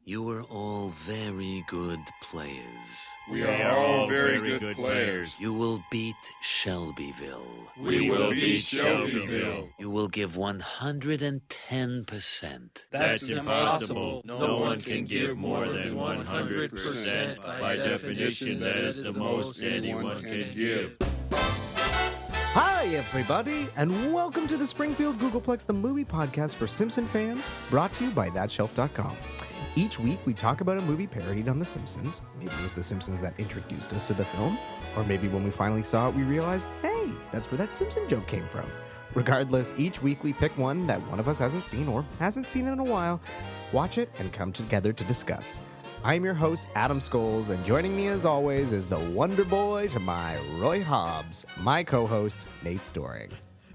You were all very good players. We are all very good players. You will beat Shelbyville. We will beat Shelbyville. You will give 110%. That's impossible. No one can give more than 100%. By definition, that is the most anyone can give. Hi, everybody, and welcome to the Springfield Googleplex, the movie podcast for Simpson fans, brought to you by ThatShelf.com. Each week, we talk about a movie parodied on The Simpsons. Maybe it was The Simpsons that introduced us to the film, or maybe when we finally saw it, we realized, hey, that's where that Simpson joke came from. Regardless, each week we pick one that one of us hasn't seen or hasn't seen in a while, watch it, and come together to discuss. I'm your host, Adam Scholes, and joining me as always is the Wonder Boy to my Roy Hobbs, my co-host, Nate Storing.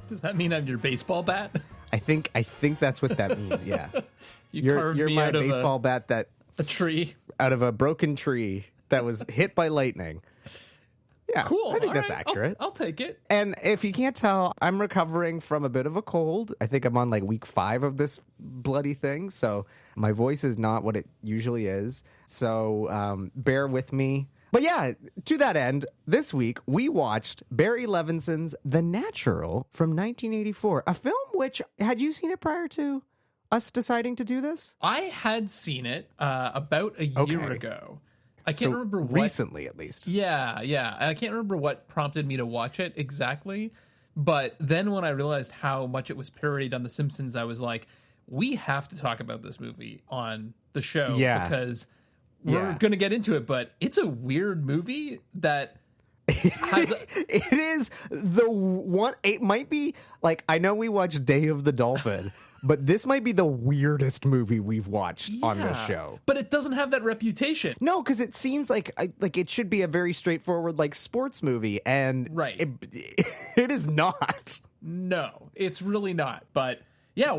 Does that mean I'm your baseball bat? I think that's what that means, yeah. You're my baseball bat that a tree out of a broken tree that was hit by lightning. Yeah, cool. I think All that's right. accurate. I'll take it. And if you can't tell, I'm recovering from a bit of a cold. I think I'm on like week 5 of this bloody thing, so my voice is not what it usually is. So bear with me. But yeah, to that end, this week we watched Barry Levinson's The Natural from 1984, a film which, had you seen it prior to us deciding to do this? I had seen it about a year ago. I can't remember what... Recently, at least. Yeah. I can't remember what prompted me to watch it exactly. But then when I realized how much it was parodied on The Simpsons, I was like, we have to talk about this movie on the show. Yeah. Because we're going to get into it. But it's a weird movie that... It is the one. It might be like, I know we watched Day of the Dolphin, but this might be the weirdest movie we've watched on this show. But it doesn't have that reputation. No, because it seems like it should be a very straightforward like sports movie, and it is not. No, it's really not. But yeah,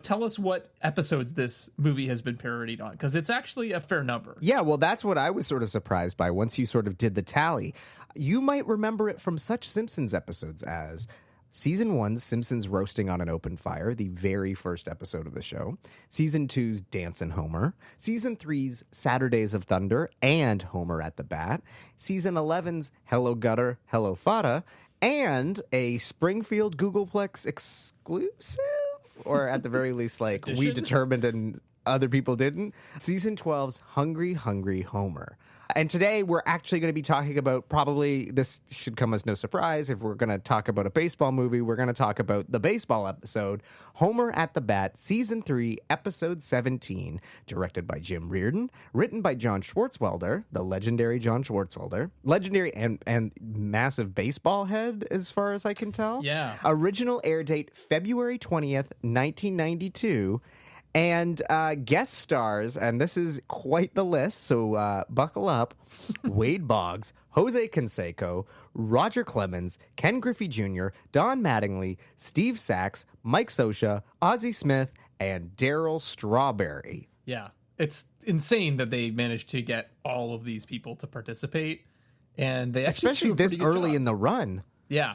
tell us what episodes this movie has been parodied on, because it's actually a fair number. Yeah, well, that's what I was sort of surprised by once you sort of did the tally. You might remember it from such Simpsons episodes as Season 1's Simpsons Roasting on an Open Fire, the very first episode of the show. Season 2's Dancin' Homer. Season 3's Saturdays of Thunder and Homer at the Bat. Season 11's Hello Gutter, Hello Fada. And a Springfield Googleplex exclusive? Or at the very least, like, we determined and other people didn't. Season 12's Hungry, Hungry Homer. And today we're actually going to be talking about, probably this should come as no surprise, if we're going to talk about a baseball movie, we're going to talk about the baseball episode, Homer at the Bat, Season 3, Episode 17, directed by Jim Reardon, written by John Swartzwelder, the legendary John Swartzwelder, legendary and massive baseball head as far as I can tell. Yeah. Original air date February 20th, 1992. And guest stars, and this is quite the list, so buckle up, Wade Boggs, Jose Canseco, Roger Clemens, Ken Griffey Jr., Don Mattingly, Steve Sachs, Mike Scioscia, Ozzie Smith, and Daryl Strawberry. Yeah, it's insane that they managed to get all of these people to participate, and they actually especially this early in the run. Yeah,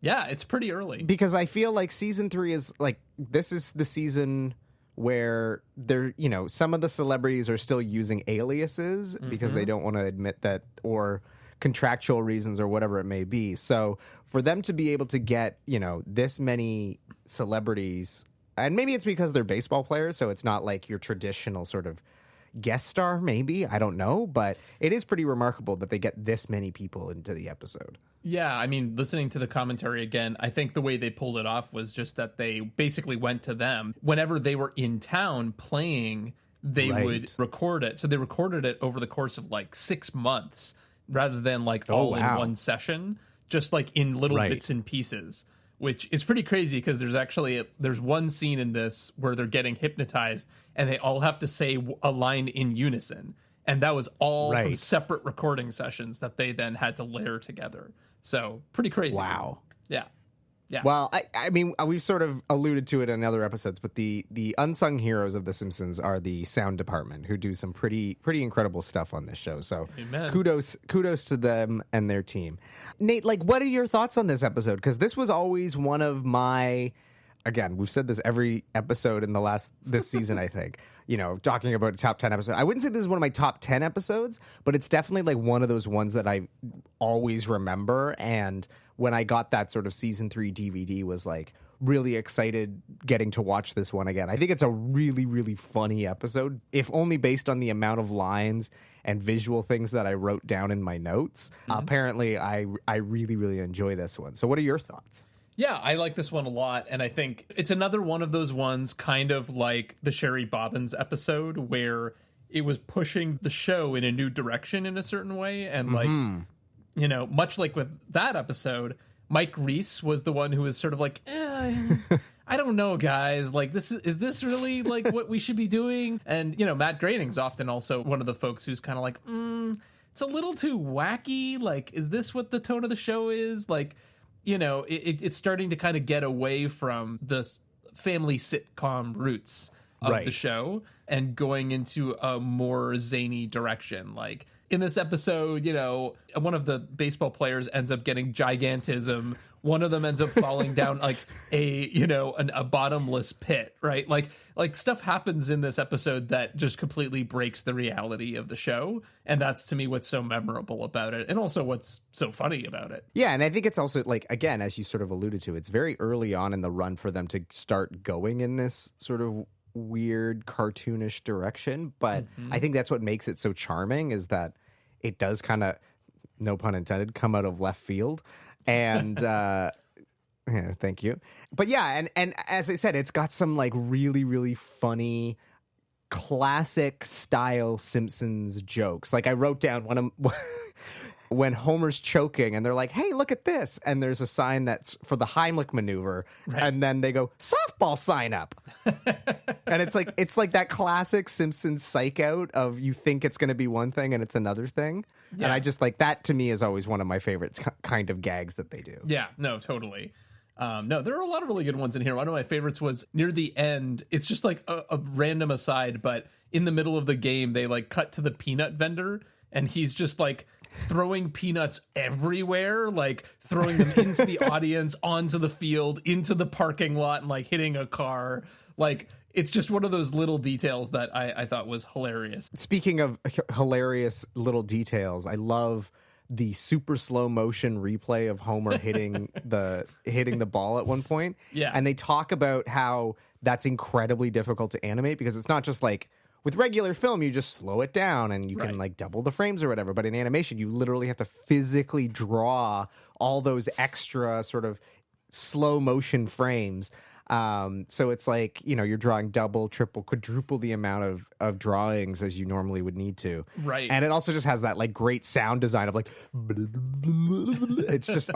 it's pretty early. Because I feel like Season 3 is, like, this is the season where they're, some of the celebrities are still using aliases because they don't want to admit that, or contractual reasons or whatever it may be. So for them to be able to get, this many celebrities, and maybe it's because they're baseball players, so it's not like your traditional sort of guest star, maybe, I don't know, but it is pretty remarkable that they get this many people into the episode. Yeah, I mean, listening to the commentary again, I think the way they pulled it off was just that they basically went to them. Whenever they were in town playing, they would record it. So they recorded it over the course of like 6 months rather than like all in one session, just like in little bits and pieces, which is pretty crazy because there's one scene in this where they're getting hypnotized and they all have to say a line in unison. And that was all from separate recording sessions that they then had to layer together. So pretty crazy. Wow. Yeah. Well, I mean, we've sort of alluded to it in other episodes, but the unsung heroes of The Simpsons are the sound department, who do some pretty incredible stuff on this show. So kudos to them and their team. Nate, like, what are your thoughts on this episode? Because this was always one of my again, we've said this every episode in this season, I think, talking about a top 10 episode. I wouldn't say this is one of my top 10 episodes, but it's definitely like one of those ones that I always remember. And when I got that sort of season 3 DVD, was like really excited getting to watch this one again. I think it's a really, really funny episode, if only based on the amount of lines and visual things that I wrote down in my notes. Apparently, I really, really enjoy this one. So what are your thoughts? Yeah, I like this one a lot, and I think it's another one of those ones kind of like the Sherry Bobbins episode where it was pushing the show in a new direction in a certain way, and like, much like with that episode, Mike Reese was the one who was sort of like, I don't know, guys. Like, is this really like what we should be doing? And, Matt Groening's often also one of the folks who's kind of like, it's a little too wacky. Like, is this what the tone of the show is? Like, it's starting to kind of get away from the family sitcom roots of the show and going into a more zany direction. Like, in this episode, one of the baseball players ends up getting gigantism. One of them ends up falling down like a bottomless pit, right? Like stuff happens in this episode that just completely breaks the reality of the show. And that's, to me, what's so memorable about it. And also what's so funny about it. Yeah, and I think it's also, like, again, as you sort of alluded to, it's very early on in the run for them to start going in this sort of weird cartoonish direction, but I think that's what makes it so charming, is that it does kind of, no pun intended, come out of left field. And yeah, thank you. But yeah, and as I said, it's got some like really, really funny classic style Simpsons jokes. Like, I wrote down one of when Homer's choking and they're like, hey, look at this. And there's a sign that's for the Heimlich maneuver. Right. And then they go, softball sign up. And it's like that classic Simpsons psych out of you think it's going to be one thing and it's another thing. Yeah. And I just like that, to me, is always one of my favorite kind of gags that they do. Yeah, no, totally. No, there are a lot of really good ones in here. One of my favorites was near the end. It's just like a random aside, but in the middle of the game, they like cut to the peanut vendor and he's just like throwing peanuts everywhere, like throwing them into the audience, onto the field, into the parking lot, and like hitting a car. Like, it's just one of those little details that I thought was hilarious. Speaking of hilarious little details, I love the super slow motion replay of Homer hitting the ball at one point. Yeah. And they talk about how that's incredibly difficult to animate, because it's not just like, with regular film, you just slow it down and you can like double the frames or whatever. But in animation, you literally have to physically draw all those extra sort of slow motion frames. So it's like, you're drawing double, triple, quadruple the amount of drawings as you normally would need to. Right. And it also just has that like great sound design of like, it's just,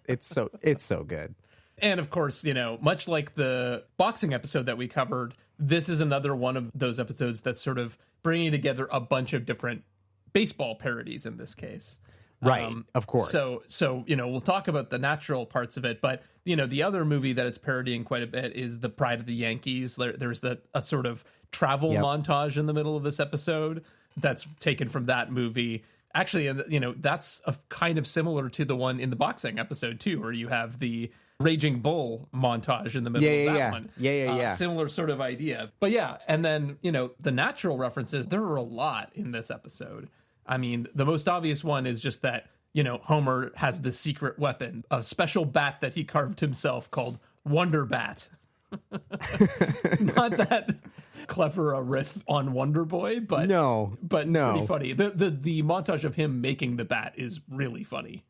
it's so good. And of course, much like the boxing episode that we covered, this is another one of those episodes that's sort of bringing together a bunch of different baseball parodies in this case. Right, of course. So we'll talk about the natural parts of it, but the other movie that it's parodying quite a bit is The Pride of the Yankees. There's a sort of travel montage in the middle of this episode that's taken from that movie. Actually, that's a kind of similar to the one in the boxing episode too, where you have the Raging Bull montage in the middle of that one. Yeah. Similar sort of idea. But yeah, and then, the natural references, there are a lot in this episode. I mean, the most obvious one is just that, Homer has this secret weapon, a special bat that he carved himself called Wonder Bat. Not that clever a riff on Wonder Boy, but no, pretty funny. The montage of him making the bat is really funny.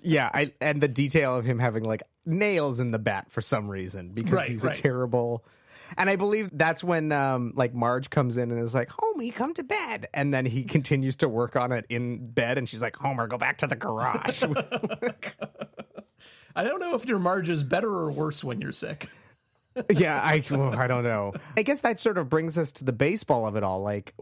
Yeah, and the detail of him having like nails in the bat for some reason, because he's a terrible. And I believe that's when like Marge comes in and is like, Homie, come to bed. And then he continues to work on it in bed. And she's like, Homer, go back to the garage. I don't know if your Marge is better or worse when you're sick. Yeah, I don't know. I guess that sort of brings us to the baseball of it all. Like,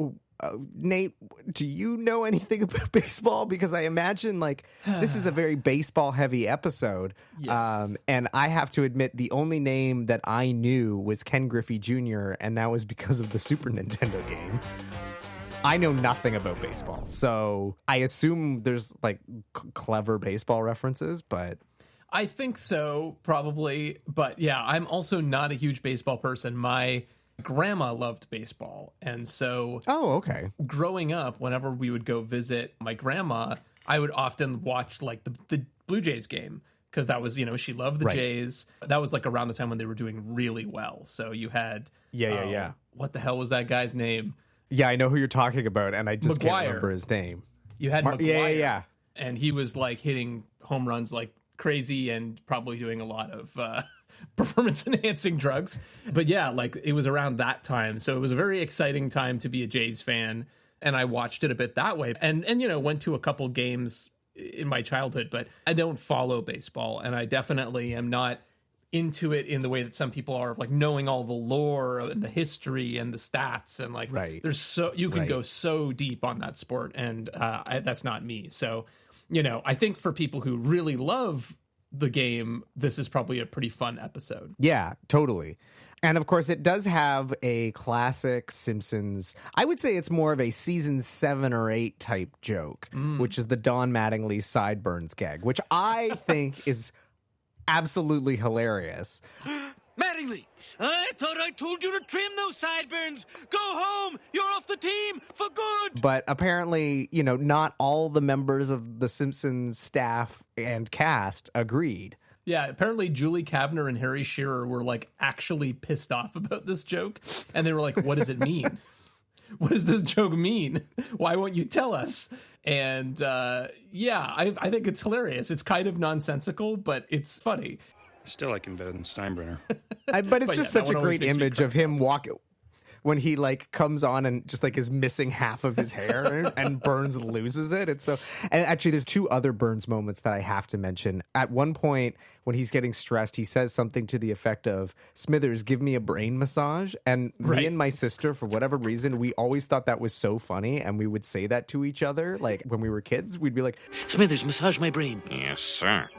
Nate, do you know anything about baseball? Because I imagine like this is a very baseball heavy episode. Yes. And I have to admit, the only name that I knew was Ken Griffey Jr., and that was because of the Super Nintendo game. I know nothing about baseball, so I assume there's like clever baseball references, but I think so, probably. But yeah, I'm also not a huge baseball person. My grandma loved baseball. And so growing up, whenever we would go visit my grandma, I would often watch like the Blue Jays game. Because that was, she loved the Jays. That was like around the time when they were doing really well. So you had... Yeah. What the hell was that guy's name? Yeah, I know who you're talking about, and I just can't remember his name. You had McGuire. Yeah. And he was like hitting home runs like crazy and probably doing a lot of performance-enhancing drugs. But yeah, like it was around that time. So it was a very exciting time to be a Jays fan. And I watched it a bit that way. And went to a couple games in my childhood, but I don't follow baseball, and I definitely am not into it in the way that some people are, of like knowing all the lore and the history and the stats, and like there's you can go so deep on that sport, and that's not me. So I think for people who really love the game, this is probably a pretty fun episode. Yeah, totally. And of course, it does have a classic Simpsons. I would say it's more of a season 7 or 8 type joke, which is the Don Mattingly sideburns gag, which I think is absolutely hilarious. Mattingly, I thought I told you to trim those sideburns. Go home. You're off the team for good. But apparently, not all the members of the Simpsons staff and cast agreed. Yeah, apparently Julie Kavner and Harry Shearer were like actually pissed off about this joke. And they were like, what does it mean? What does this joke mean? Why won't you tell us? And I think it's hilarious. It's kind of nonsensical, but it's funny. Still like him better than Steinbrenner. But it's just such a great image of him walking when he like comes on and just like is missing half of his hair and Burns loses it. It's so, and actually there's 2 other Burns moments that I have to mention. At one point when he's getting stressed, he says something to the effect of, Smithers, give me a brain massage. And me and my sister, for whatever reason, we always thought that was so funny. And we would say that to each other. Like when we were kids, we'd be like, Smithers, massage my brain. Yes, sir.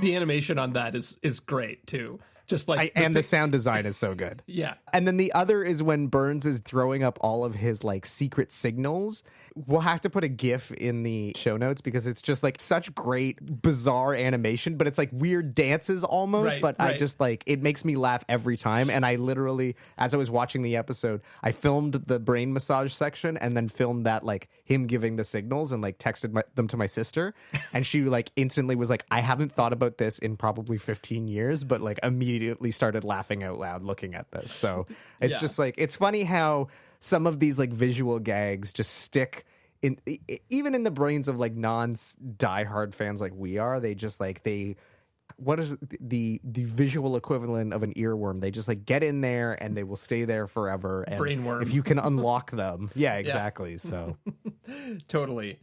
The animation on that is great too. Just like and the sound design is so good. Yeah. And then the other is when Burns is throwing up all of his like secret signals. We'll have to put a GIF in the show notes because it's just like such great bizarre animation, but it's like weird dances almost. I just like, it makes me laugh every time. And I literally, as I was watching the episode, I filmed the brain massage section and then filmed that like him giving the signals and like texted them to my sister. And she like instantly was like, I haven't thought about this in probably 15 years, but like immediately started laughing out loud looking at this. So it's just like, it's funny how some of these like visual gags just stick in, even in the brains of like diehard fans like we are. They just like, what is the visual equivalent of an earworm? They just like get in there and they will stay there forever. And brainworm. If you can unlock them. Yeah, exactly. So Totally.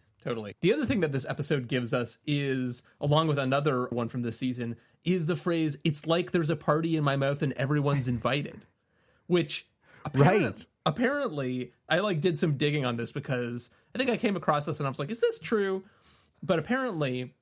The other thing that this episode gives us is, along with another one from this season, is the phrase, it's like there's a party in my mouth and everyone's invited, which apparently I like did some digging on this because I think I came across this and I was like, is this true? But apparently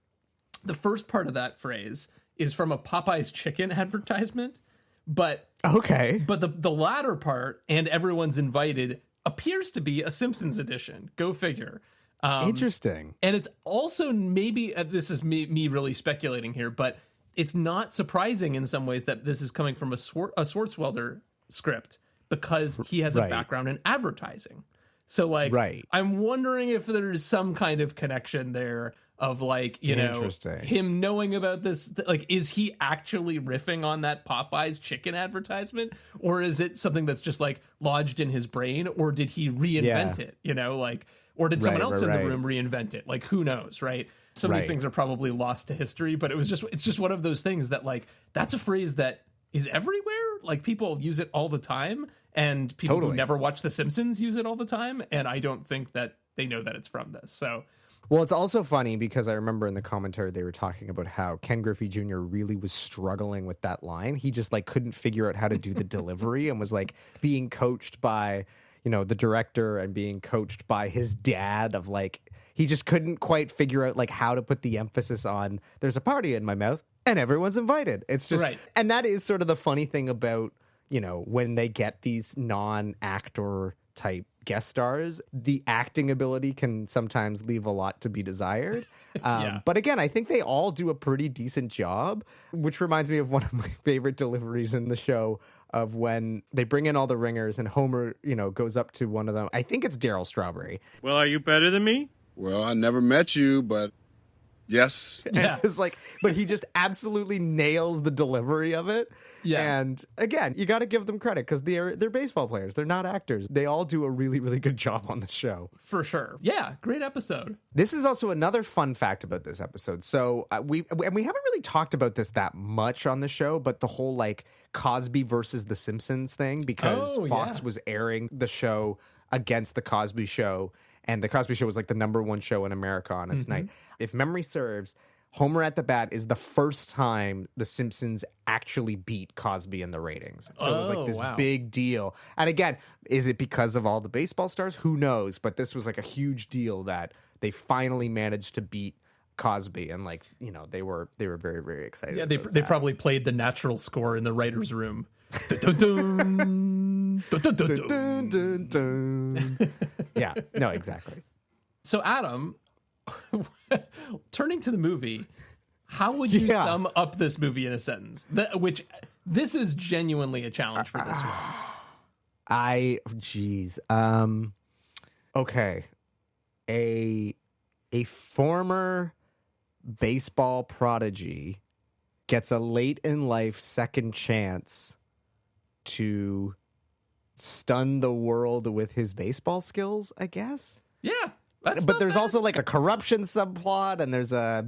the first part of that phrase is from a Popeye's chicken advertisement, but the latter part, and everyone's invited, appears to be a Simpsons edition. Go figure. Interesting. And it's also maybe, this is me really speculating here, but it's not surprising in some ways that this is coming from a Swartzwelder script because he has a background in advertising. So like, I'm wondering if there's some kind of connection there of like, him knowing about this. Like, is he actually riffing on that Popeye's chicken advertisement? Or is it something that's just like lodged in his brain? Or did he reinvent it? Or did someone else in the room reinvent it? Like, who knows, right? Some of these things are probably lost to history, but it's just one of those things that like, that's a phrase that is everywhere. Like people use it all the time, and people who never watch The Simpsons use it all the time. And I don't think that they know that it's from this. So, well, it's also funny because I remember in the commentary they were talking about how Ken Griffey Jr. really was struggling with that line. He just like couldn't figure out how to do the delivery and was like being coached by, the director and being coached by his dad of like, he just couldn't quite figure out like how to put the emphasis on there's a party in my mouth and everyone's invited. It's just, and that is sort of the funny thing about, when they get these non-actor type guest stars, the acting ability can sometimes leave a lot to be desired. But again, I think they all do a pretty decent job, which reminds me of one of my favorite deliveries in the show of when they bring in all the ringers and Homer, goes up to one of them. I think it's Daryl Strawberry. Well, are you better than me? Well, I never met you, but yes. Yeah. It's like, but he just absolutely nails the delivery of it. Yeah. And again, you got to give them credit because they're baseball players. They're not actors. They all do a really, really good job on the show. For sure. Yeah. Great episode. This is also another fun fact about this episode. So we haven't really talked about this that much on the show, but the whole like Cosby versus The Simpsons thing, because Fox was airing the show against The Cosby Show. And The Cosby Show was like the #1 show in America on its night. If memory serves, Homer at the Bat is the first time The Simpsons actually beat Cosby in the ratings. So it was like this big deal. And again, is it because of all the baseball stars? Who knows? But this was like a huge deal that they finally managed to beat Cosby, and like, they were very, very excited. Yeah, they probably played the natural score in the writer's room. Dun, dun, dun, dun, dun, dun, dun. Yeah, no, exactly. So Adam, turning to the movie, how would you sum up this movie in a sentence? This is genuinely a challenge for this one. Okay. A former baseball prodigy gets a late in life second chance to stun the world with his baseball skills, I guess. Yeah. But there's also like a corruption subplot, and there's a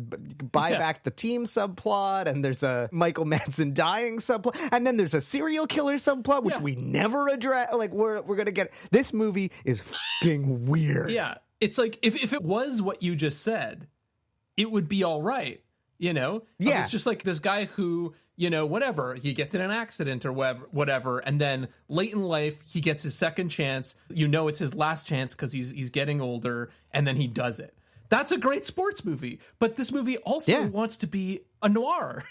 buy back the team subplot, and there's a Michael Manson dying subplot, and then there's a serial killer subplot, which we never address. Like we're gonna get. This movie is fucking weird. Yeah, it's like if it was what you just said, it would be all right. Yeah, it's just like this guy who, whatever, he gets in an accident or whatever, and then late in life he gets his second chance. It's his last chance because he's getting older, and then he does it. That's a great sports movie, but this movie also wants to be a noir,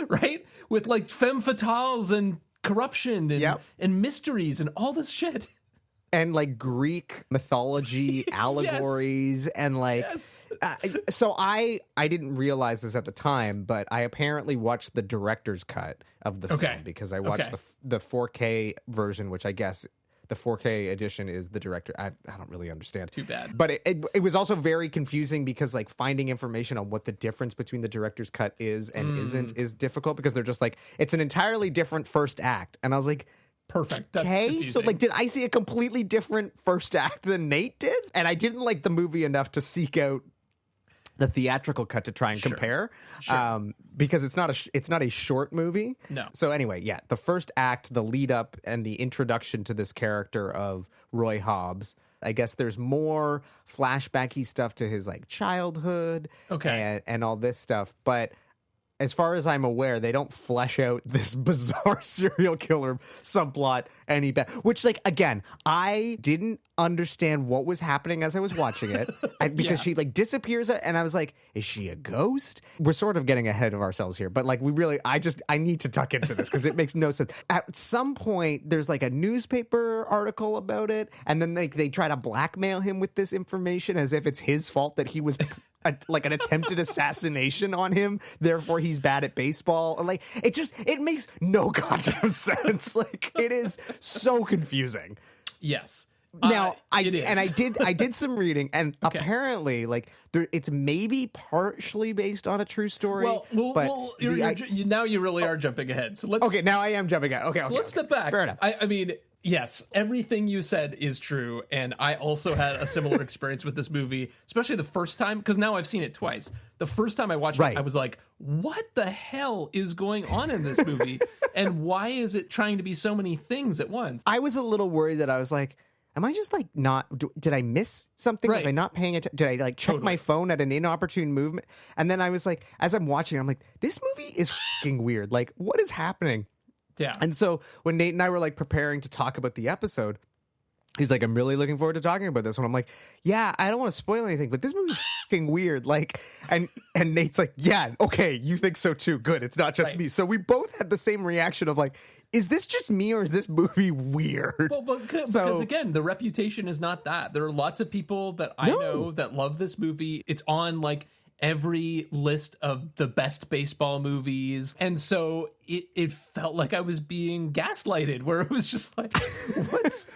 right? With like femme fatales and corruption and mysteries and all this shit. And like Greek mythology allegories and like so I didn't realize this at the time, but I apparently watched the director's cut of the film because I watched the 4K version, which I guess the 4K edition is the director. I don't really understand. Too bad. But it was also very confusing because like finding information on what the difference between the director's cut is and isn't is difficult because they're just like, it's an entirely different first act. And I was like, perfect. Okay, so like, did I see a completely different first act than Nate did? And I didn't like the movie enough to seek out the theatrical cut to try and compare, because it's not a short movie. No. So anyway, the first act, the lead up, and the introduction to this character of Roy Hobbs. I guess there's more flashbacky stuff to his like childhood, and all this stuff, but. As far as I'm aware, they don't flesh out this bizarre serial killer subplot any better. Which, like, again, I didn't understand what was happening as I was watching it because she like disappears, and I was like, "Is she a ghost?" We're sort of getting ahead of ourselves here, but like, I need to tuck into this because it makes no sense. At some point, there's like a newspaper article about it, and then they try to blackmail him with this information as if it's his fault that he was. Like an attempted assassination on him, therefore he's bad at baseball. Like it makes no goddamn sense. Like it is so confusing. Yes. Now I did some reading, and apparently like it's maybe partially based on a true story. Now you really are jumping ahead. So let's now I am jumping ahead. Okay, let's step back. Fair enough. I mean. Yes, everything you said is true, and I also had a similar experience with this movie, especially the first time, because now I've seen it twice. The first time I watched it, I was like, what the hell is going on in this movie, and why is it trying to be so many things at once? I was a little worried that I was like, am I just like did I miss something? Was I not paying attention? Did I like check my phone at an inopportune movement? And then I was like, as I'm watching, I'm like, this movie is fucking weird. Like, what is happening? Yeah. And so when Nate and I were like preparing to talk about the episode, he's like, I'm really looking forward to talking about this one. I'm like, yeah, I don't want to spoil anything, but this movie's fucking weird. Like, and Nate's like, yeah, okay, you think so too. Good. It's not just me. So we both had the same reaction of like, is this just me or is this movie weird? Well, because again, the reputation is not that. There are lots of people that I know that love this movie. It's on like every list of the best baseball movies, and so it felt like I was being gaslighted, where it was just like,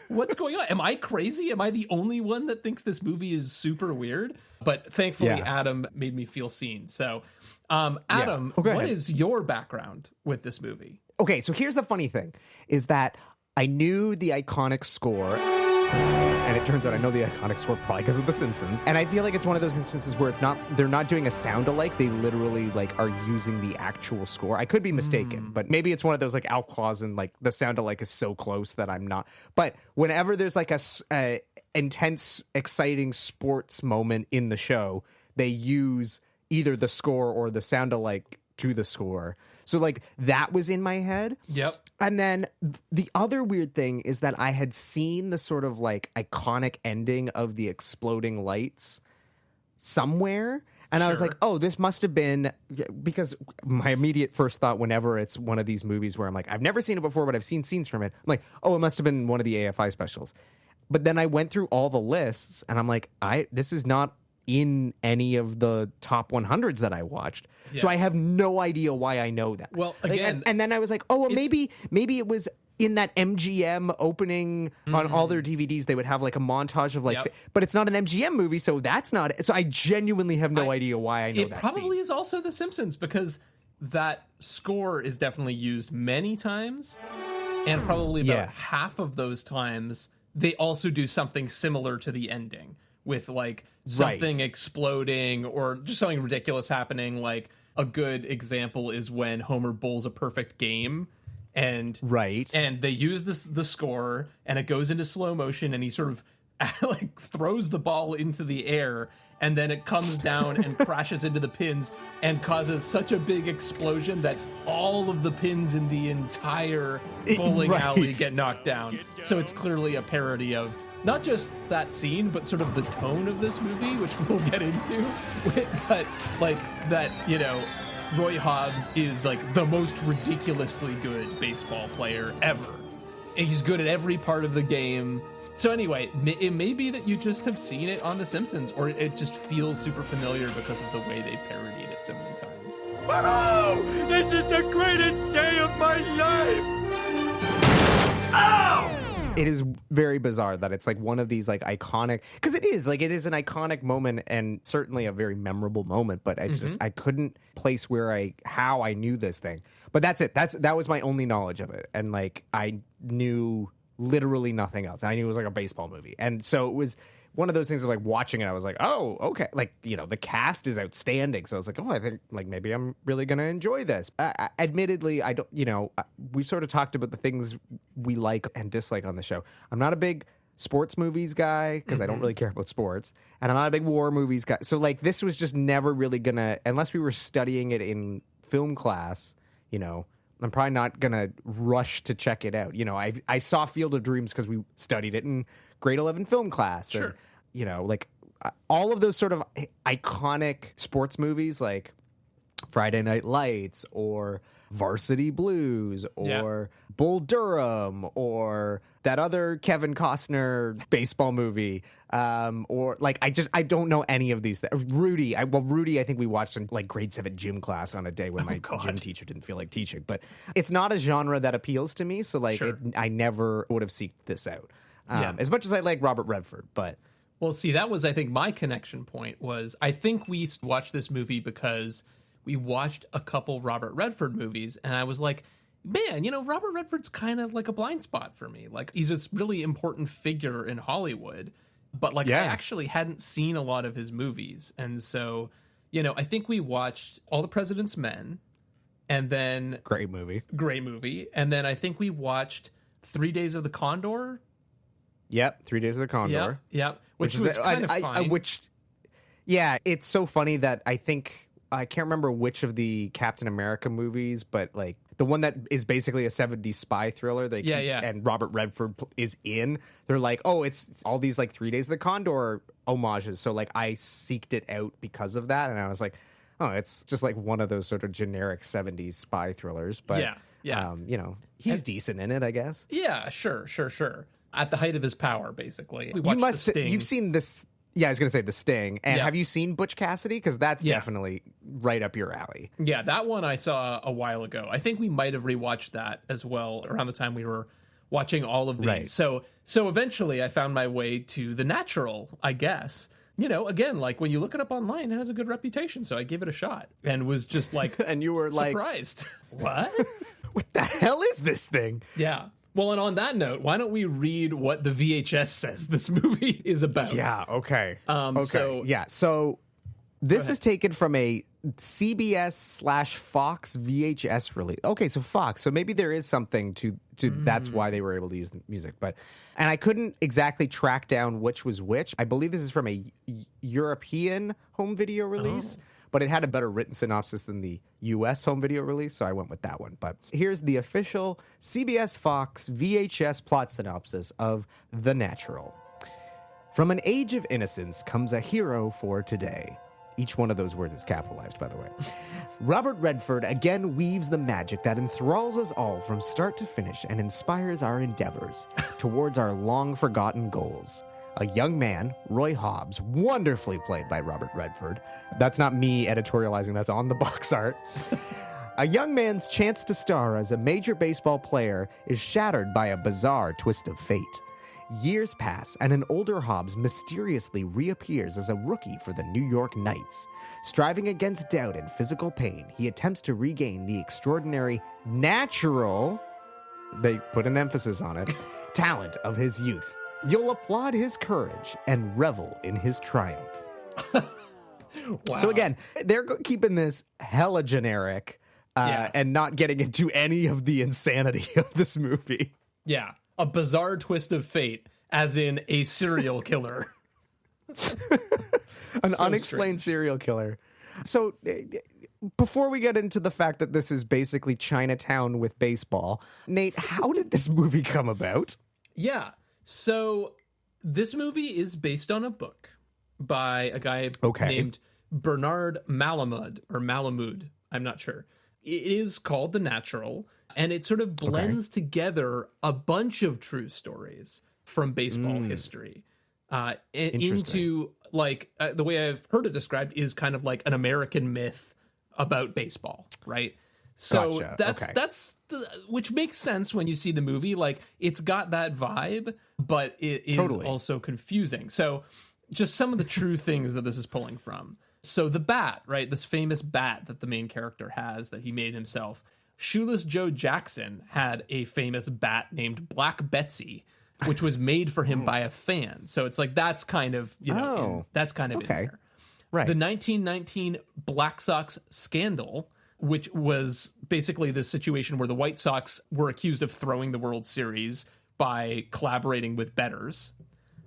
what's going on? Am I crazy? Am I the only one that thinks this movie is super weird? But thankfully, Adam made me feel seen. So, Adam, what is your background with this movie? Okay, so here's the funny thing, is that I knew the iconic score, and it turns out I know the iconic score probably because of The Simpsons. And I feel like it's one of those instances where they're not doing a sound alike. They literally like are using the actual score. I could be mistaken, but maybe it's one of those like Alf Clausen, like the sound alike is so close that I'm not. But whenever there's like a intense, exciting sports moment in the show, they use either the score or the sound alike to the score. So like that was in my head. Yep. And then the other weird thing is that I had seen the sort of like iconic ending of the exploding lights somewhere. And I was like, oh, this must have been, because my immediate first thought whenever it's one of these movies where I'm like, I've never seen it before, but I've seen scenes from it. I'm like, oh, it must have been one of the AFI specials. But then I went through all the lists and I'm like, this is not in any of the top 100s that I watched. Yeah. So I have no idea why I know that. Well, again, like, and then I was like, oh, well, maybe it was in that MGM opening on all their DVDs. They would have like a montage of like, but it's not an MGM movie, so that's not it. So I genuinely have no idea why I know that. It probably is also The Simpsons, because that score is definitely used many times, and probably about half of those times they also do something similar to the ending, with like something exploding or just something ridiculous happening. Like a good example is when Homer bowls a perfect game, and they use the score, and it goes into slow motion, and he sort of like throws the ball into the air, and then it comes down and crashes into the pins and causes such a big explosion that all of the pins in the entire bowling alley get knocked down. So it's clearly a parody of not just that scene, but sort of the tone of this movie, which we'll get into. But like that, you know, Roy Hobbs is like the most ridiculously good baseball player ever. And he's good at every part of the game. So anyway, it may be that you just have seen it on The Simpsons, or it just feels super familiar because of the way they parodied it so many times. Oh, this is the greatest day of my life! Ow! It is very bizarre that it's like one of these like iconic, because it is an iconic moment and certainly a very memorable moment, but it's just I couldn't place how I knew this thing. But that's it. That was my only knowledge of it, and like I knew literally nothing else. I knew it was like a baseball movie, and so it was one of those things of like watching it, I was like, oh, okay. Like, you know, the cast is outstanding. So I was like, oh, I think like maybe I'm really going to enjoy this. Admittedly, I don't, you know, we sort of talked about the things we like and dislike on the show. I'm not a big sports movies guy because I don't really care about sports. And I'm not a big war movies guy. So like this was just never really going to, unless we were studying it in film class, you know, I'm probably not going to rush to check it out. You know, I saw Field of Dreams because we studied it in grade 11 film class. Sure. And, you know, like all of those sort of iconic sports movies like Friday Night Lights or Varsity Blues or Bull Durham or that other Kevin Costner baseball movie. Or like, I don't know any of these. Rudy, I think we watched in like grade 7 gym class on a day when my gym teacher didn't feel like teaching, but it's not a genre that appeals to me. So like, I never would have seeked this out. As much as I like Robert Redford, but. Well, see, that was, I think, my connection point was, I think we watched this movie because we watched a couple Robert Redford movies, and I was like, man, you know, Robert Redford's kind of like a blind spot for me. Like, he's this really important figure in Hollywood, but like, I actually hadn't seen a lot of his movies. And so, you know, I think we watched All the President's Men, and then... Great movie. And then I think we watched 3 Days of the Condor. Yep, 3 Days of the Condor. Yep. Which was kind of fine. It's so funny that I can't remember which of the Captain America movies, but like the one that is basically a 70s spy thriller. And Robert Redford is in. They're like, oh, it's all these like 3 Days of the Condor homages. So like I seeked it out because of that, and I was like, oh, it's just like one of those sort of generic 70s spy thrillers. But Yeah. He's decent in it, I guess. Yeah, sure. At the height of his power, basically. We watched The Sting. You've seen this. Yeah, I was going to say The Sting. And have you seen Butch Cassidy? Because that's definitely right up your alley. Yeah, that one I saw a while ago. I think we might have rewatched that as well around the time we were watching all of these. Right. So eventually I found my way to The Natural, I guess. Again, like when you look it up online, it has a good reputation. So I gave it a shot and was just like, and you were surprised. What? What the hell is this thing? Yeah. Well, and on that note, why don't we read what the VHS says this movie is about? Yeah, okay. Okay. So this is taken from a CBS/Fox VHS release. Okay, so Fox. So maybe there is something to that's why they were able to use the music. And I couldn't exactly track down which was which. I believe this is from a European home video release. But it had a better written synopsis than the U.S. home video release, so I went with that one. But here's the official CBS Fox VHS plot synopsis of The Natural. From an age of innocence comes a hero for today. Each one of those words is capitalized, by the way. Robert Redford again weaves the magic that enthralls us all from start to finish and inspires our endeavors towards our long-forgotten goals. A young man, Roy Hobbs, wonderfully played by Robert Redford. That's not me editorializing, that's on the box art. A young man's chance to star as a major baseball player is shattered by a bizarre twist of fate. Years pass, and an older Hobbs mysteriously reappears as a rookie for the New York Knights. Striving against doubt and physical pain, he attempts to regain the extraordinary natural, they put an emphasis on it, talent of his youth. You'll applaud his courage and revel in his triumph. Wow. So again, they're keeping this hella generic and not getting into any of the insanity of this movie. Yeah, a bizarre twist of fate, as in a serial killer. An unexplained serial killer. So before we get into the fact that this is basically Chinatown with baseball, Nate, how did this movie come about? Yeah. So this movie is based on a book by a guy named Bernard Malamud. I'm not sure. It is called The Natural, and it sort of blends together a bunch of true stories from baseball history into like the way I've heard it described is kind of like an American myth about baseball, right? So that's which makes sense when you see the movie. Like it's got that vibe, but it is also confusing. So just some of the true things that this is pulling from. So the bat, right? This famous bat that the main character has that he made himself. Shoeless Joe Jackson had a famous bat named Black Betsy, which was made for him by a fan. So it's like that's kind of, that's kind of in there. Right. The 1919 Black Sox scandal, which was basically the situation where the White Sox were accused of throwing the World Series by collaborating with bettors.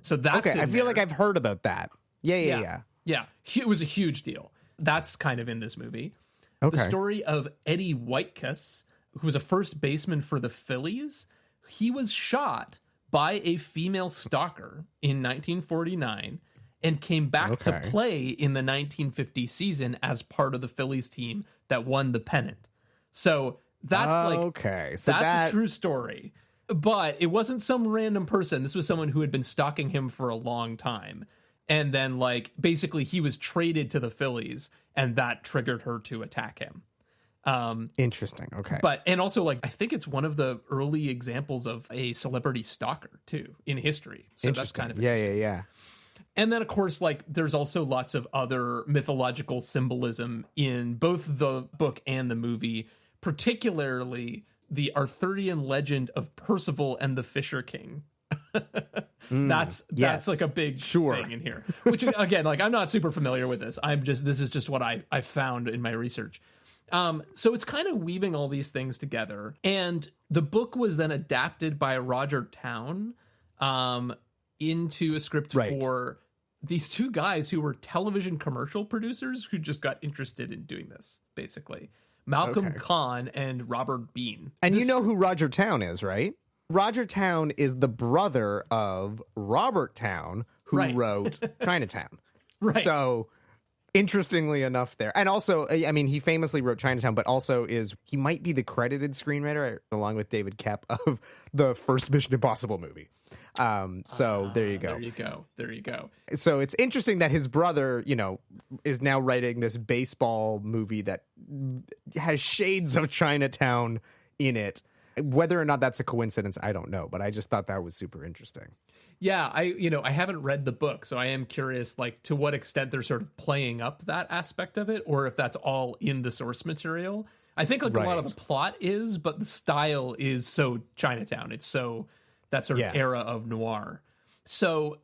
So that's I feel like I've heard about that. Yeah. It was a huge deal. That's kind of in this movie. The story of Eddie Whitekiss, who was a first baseman for the Phillies. He was shot by a female stalker in 1949 and came back to play in the 1950 season as part of the Phillies team that won the pennant. So that's that's a true story. But it wasn't some random person. This was someone who had been stalking him for a long time. And then basically he was traded to the Phillies and that triggered her to attack him. Interesting. Okay. And also I think it's one of the early examples of a celebrity stalker too in history. So that's kind of yeah. And then, of course, there's also lots of other mythological symbolism in both the book and the movie, particularly the Arthurian legend of Percival and the Fisher King. That's like a big thing in here, which again, I'm not super familiar with this. This is just what I found in my research. So it's kind of weaving all these things together. And the book was then adapted by Roger Town into a script for these two guys who were television commercial producers who just got interested in doing this, basically. Malcolm Kahn and Robert Bean. And you know who Roger Town is, right? Roger Town is the brother of Robert Town, who wrote Chinatown. Right. So interestingly enough there. And also, I mean, he famously wrote Chinatown, but also he might be the credited screenwriter, along with David Koepp, of the first Mission Impossible movie. So there you go. There you go. So it's interesting that his brother, is now writing this baseball movie that has shades of Chinatown in it. Whether or not that's a coincidence, I don't know, but I just thought that was super interesting. Yeah, I haven't read the book, so I am curious, like, to what extent they're sort of playing up that aspect of it, or if that's all in the source material. I think, like, a lot of the plot is, but the style is so Chinatown. It's so that sort of era of noir. So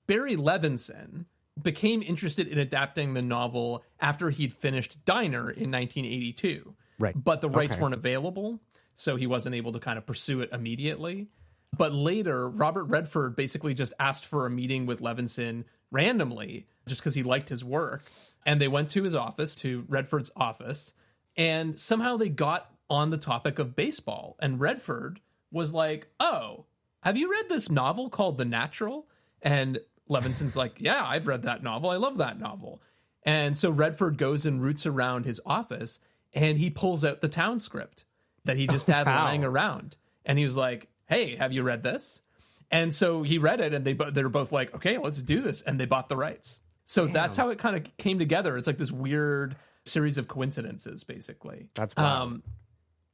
Barry Levinson became interested in adapting the novel after he'd finished Diner in 1982. Right. But the rights weren't available, so he wasn't able to kind of pursue it immediately. But later, Robert Redford basically just asked for a meeting with Levinson randomly, just because he liked his work. And they went to his office, to Redford's office, and somehow they got on the topic of baseball. And Redford was like, "Oh, have you read this novel called The Natural?" And Levinson's like, "Yeah, I've read that novel. I love that novel." And so Redford goes and roots around his office, and he pulls out the town script that he just had lying around. And he was like, "Hey, have you read this?" And so he read it, and they're both like, "Okay, let's do this." And they bought the rights. So that's how it kind of came together. It's like this weird series of coincidences, basically. That's wild.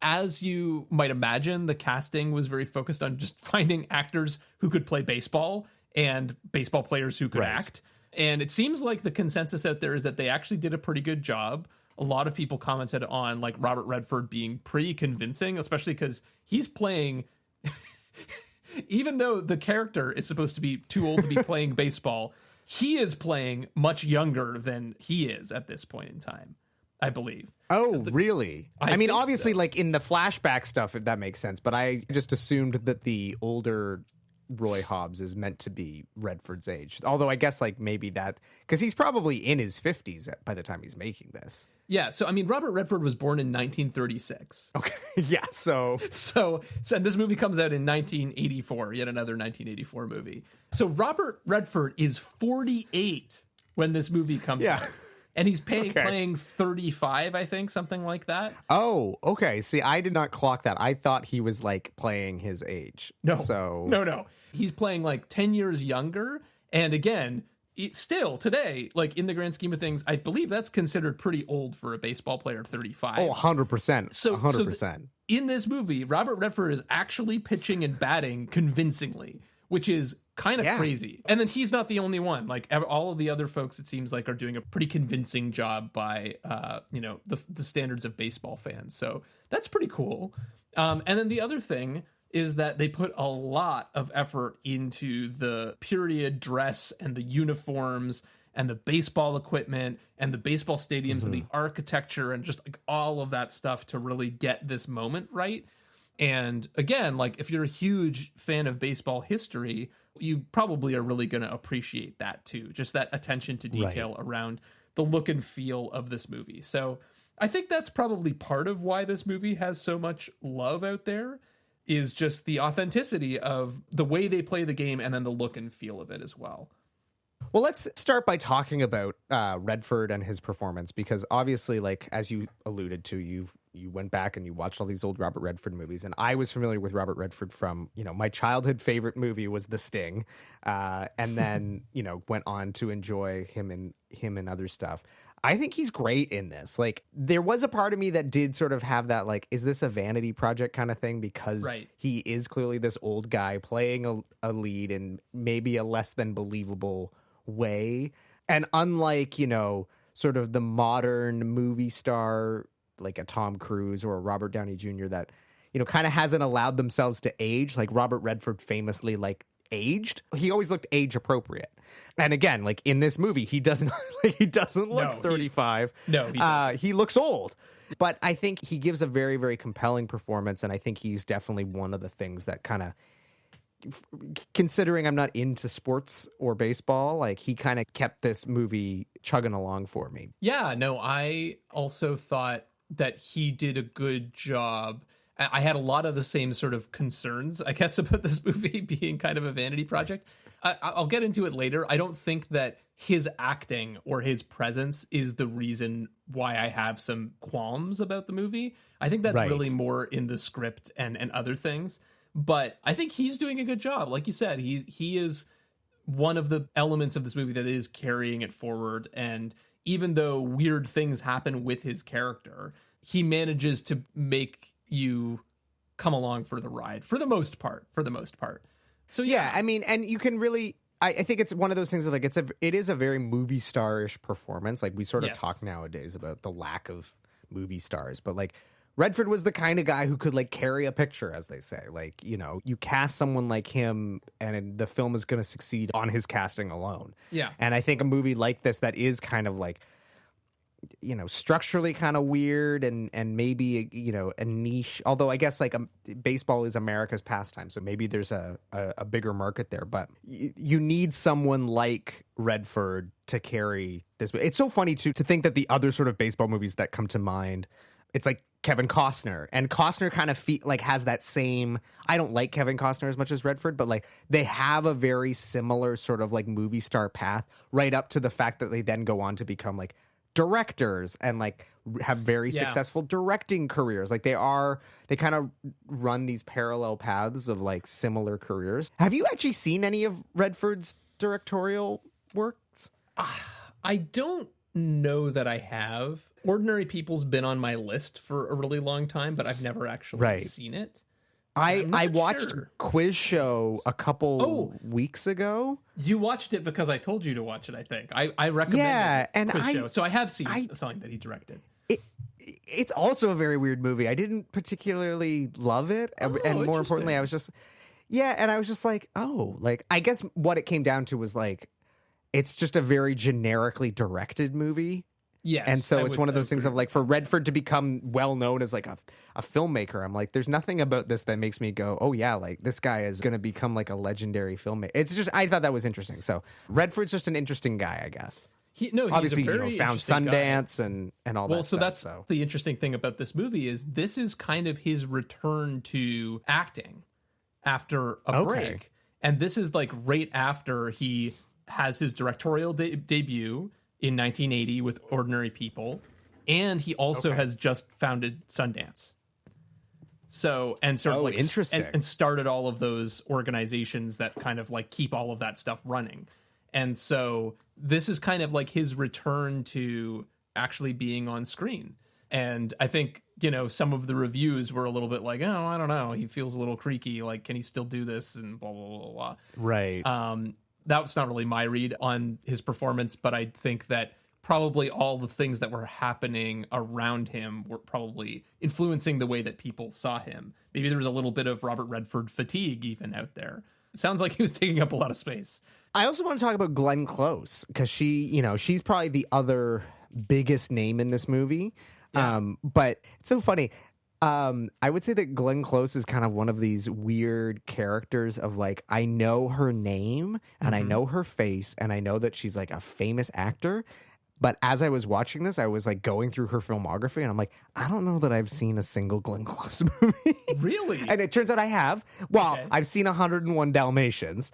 As you might imagine, the casting was very focused on just finding actors who could play baseball and baseball players who could act. And it seems like the consensus out there is that they actually did a pretty good job. A lot of people commented on, like, Robert Redford being pretty convincing, especially because he's playing, even though the character is supposed to be too old to be playing baseball, he is playing much younger than he is at this point in time, I believe. Oh, really? I mean, obviously, so. like in the flashback stuff, if that makes sense, but I just assumed that the older Roy Hobbs is meant to be Redford's age. Although I guess, like, maybe that, because he's probably in his 50s by the time he's making this. Yeah, so I mean, Robert Redford was born in 1936. Okay, yeah, so this movie comes out in 1984, yet another 1984 movie. So Robert Redford is 48 when this movie comes out. And he's playing 35, I think, something like that. Oh, okay. See, I did not clock that. I thought he was, like, playing his age. No. He's playing, like, 10 years younger. And again, still today, like, in the grand scheme of things, I believe that's considered pretty old for a baseball player, 35. Oh, 100%. So 100%. In this movie, Robert Redford is actually pitching and batting convincingly, which is kind of crazy. And then he's not the only one. Like, all of the other folks, it seems like, are doing a pretty convincing job by, the standards of baseball fans. So that's pretty cool. And then the other thing is that they put a lot of effort into the period dress and the uniforms and the baseball equipment and the baseball stadiums and the architecture and just, like, all of that stuff to really get this moment right. And again, like, if you're a huge fan of baseball history, you probably are really going to appreciate that too. Just that attention to detail around the look and feel of this movie. So I think that's probably part of why this movie has so much love out there, is just the authenticity of the way they play the game and then the look and feel of it as well. Well, let's start by talking about Redford and his performance, because obviously, like, as you alluded to, you went back and you watched all these old Robert Redford movies, and I was familiar with Robert Redford from, my childhood favorite movie was The Sting, and then, went on to enjoy him and other stuff. I think he's great in this. Like, there was a part of me that did sort of have that, like, is this a vanity project kind of thing? Because he is clearly this old guy playing a lead in maybe a less than believable way. And unlike, sort of the modern movie star, like a Tom Cruise or a Robert Downey Jr. that, kind of hasn't allowed themselves to age, like Robert Redford famously, like, aged. He always looked age appropriate. And again, like, in this movie, he doesn't look 35. He looks old. But I think he gives a very, very compelling performance, and I think he's definitely one of the things that kind of, considering I'm not into sports or baseball, like, he kind of kept this movie chugging along for me. Yeah, no, I also thought that he did a good job. I had a lot of the same sort of concerns, I guess, about this movie being kind of a vanity project. I'll get into it later. I don't think that his acting or his presence is the reason why I have some qualms about the movie. I think that's really more in the script and other things. But I think he's doing a good job. Like you said, he is one of the elements of this movie that is carrying it forward. And even though weird things happen with his character, he manages to make you come along for the ride for the most part. So yeah, I mean, and you can really, I think it's one of those things that like it is a very movie star-ish performance. Like we sort of talk nowadays about the lack of movie stars, but like Redford was the kind of guy who could like carry a picture, as they say. Like, you know, you cast someone like him and the film is going to succeed on his casting alone. Yeah. And I think a movie like this that is kind of like, you know, structurally kind of weird and maybe, you know, a niche, although I guess like baseball is America's pastime. So maybe there's a bigger market there, but you need someone like Redford to carry this. It's so funny too, to think that the other sort of baseball movies that come to mind, it's like Kevin Costner, and Costner kind of has that same, I don't like Kevin Costner as much as Redford, but like they have a very similar sort of like movie star path right up to the fact that they then go on to become like directors and like have very successful directing careers. Like they kind of run these parallel paths of like similar careers. Have you actually seen any of Redford's directorial works? I don't know that I have. Ordinary People's been on my list for a really long time, but I've never actually seen it. I watched Quiz Show a couple weeks ago. You watched it because I told you to watch it, I think. I recommended Quiz Show. So I have seen something that he directed. It's also a very weird movie. I didn't particularly love it. And more importantly, I was just like, I guess what it came down to was like, it's just a very generically directed movie. Yes. And so it's one of those things of like, for Redford to become well known as like a filmmaker, I'm like, there's nothing about this that makes me go, oh yeah, like this guy is going to become like a legendary filmmaker. It's just, I thought that was interesting. So Redford's just an interesting guy, I guess. He's obviously, a very found Sundance and all that. Well, so that's the interesting thing about this movie is this is kind of his return to acting after a break. And this is like right after he has his directorial debut in 1980 with Ordinary People, and he also has just founded Sundance. So, and sort of like interesting, and started all of those organizations that kind of like keep all of that stuff running. And so this is kind of like his return to actually being on screen. And I think, you know, some of the reviews were a little bit like, oh, I don't know, he feels a little creaky, like, can he still do this, and blah blah blah blah. Right. That was not really my read on his performance, but I think that probably all the things that were happening around him were probably influencing the way that people saw him. Maybe there was a little bit of Robert Redford fatigue even out there. It sounds like he was taking up a lot of space. I also want to talk about Glenn Close, because she's probably the other biggest name in this movie. Yeah. But it's so funny. I would say that Glenn Close is kind of one of these weird characters of like, I know her name and I know her face and I know that she's like a famous actor. But as I was watching this, I was like going through her filmography and I'm like, I don't know that I've seen a single Glenn Close movie. Really? And it turns out I have. Well, I've seen 101 Dalmatians,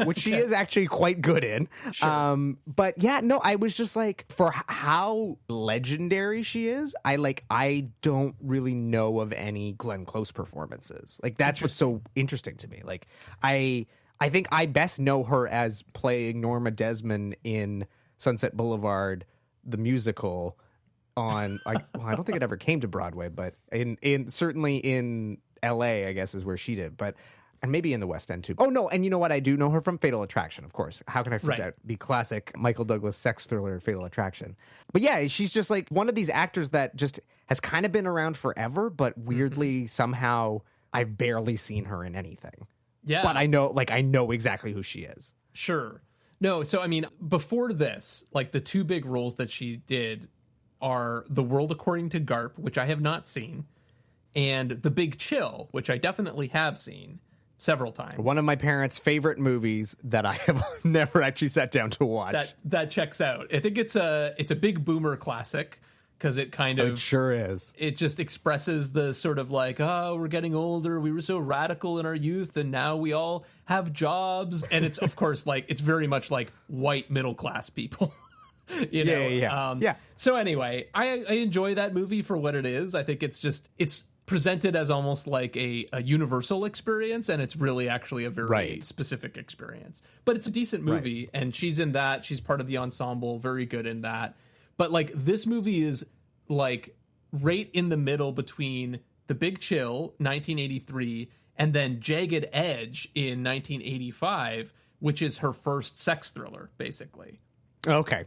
which she is actually quite good in. Sure. But yeah, no, I was just like, for how legendary she is, I don't really know of any Glenn Close performances. Like that's what's so interesting to me. Like I think I best know her as playing Norma Desmond in Sunset Boulevard, the musical, on I don't think it ever came to Broadway, but in certainly in L.A. I guess is where she did, and maybe in the West End too. Oh no, and you know what? I do know her from Fatal Attraction, of course. How can I forget the classic Michael Douglas sex thriller Fatal Attraction? But yeah, she's just like one of these actors that just has kind of been around forever, but weirdly somehow I've barely seen her in anything. Yeah, but I know exactly who she is. Sure. No, so I mean, before this, like the two big roles that she did are The World According to Garp, which I have not seen, and The Big Chill, which I definitely have seen several times. One of my parents' favorite movies that I have never actually sat down to watch. That checks out. I think it's a big boomer classic because it kind of it sure is. It just expresses the sort of like, oh, we're getting older, we were so radical in our youth, and now we all have jobs. And it's of course like it's very much like white middle class people. You know? Yeah. So anyway, I enjoy that movie for what it is. I think it's presented as almost like a universal experience, and it's really actually a very specific experience. But it's a decent movie, and she's in that. She's part of the ensemble, very good in that. But like this movie is like right in the middle between The Big Chill, 1983, and then Jagged Edge in 1985, which is her first sex thriller, basically. Okay.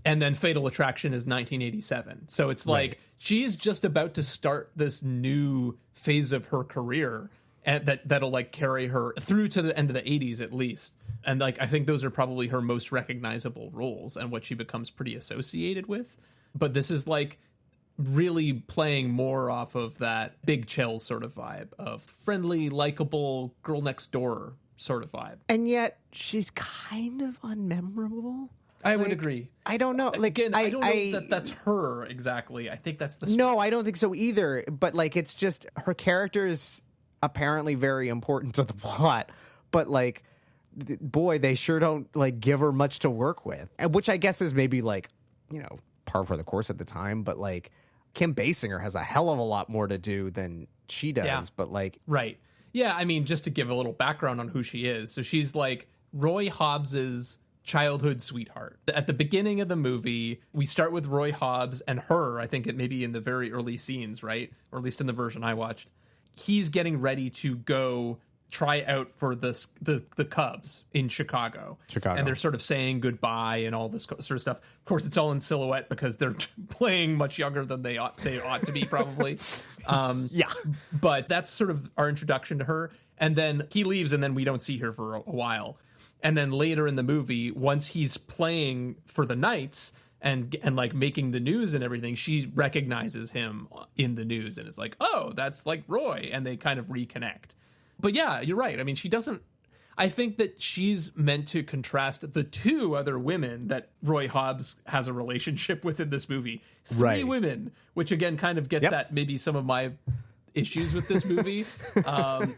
And then Fatal Attraction is 1987. So it's like she's just about to start this new phase of her career, and that'll like carry her through to the end of the 80s at least. And like I think those are probably her most recognizable roles and what she becomes pretty associated with. But this is like really playing more off of that Big Chill sort of vibe of friendly, likable girl next door sort of vibe. And yet she's kind of unmemorable. I would agree. I don't know. Like, again, I don't know that that's her exactly. I think that's the No, I don't think so either. But like, it's just her character is apparently very important to the plot. But like, boy, they sure don't like give her much to work with. Which I guess is maybe like, you know, par for the course at the time. But like, Kim Basinger has a hell of a lot more to do than she does. Yeah. But like, right. Yeah, I mean, just to give a little background on who she is. So she's like Roy Hobbs's childhood sweetheart. At the beginning of the movie, we start with Roy Hobbs and her, I think it may be in the very early scenes, right? Or at least in the version I watched. He's getting ready to go try out for the Cubs in Chicago. And they're sort of saying goodbye and all this sort of stuff. Of course, it's all in silhouette because they're playing much younger than they ought to be, probably. yeah. But that's sort of our introduction to her. And then he leaves, and then we don't see her for a while. And then later in the movie, once he's playing for the Knights and like making the news and everything, she recognizes him in the news and is like, oh, that's like Roy. And they kind of reconnect. But yeah, you're right. I mean, she doesn't. I think that she's meant to contrast the two other women that Roy Hobbs has a relationship with in this movie. Three women, which again kind of gets at maybe some of my issues with this movie.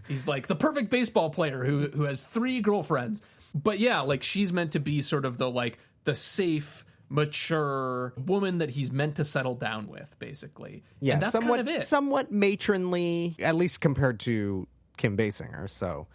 He's like the perfect baseball player who has three girlfriends. But yeah, like she's meant to be sort of the safe, mature woman that he's meant to settle down with, basically. Yeah, and that's somewhat, kind of it. Somewhat matronly, at least compared to Kim Basinger. So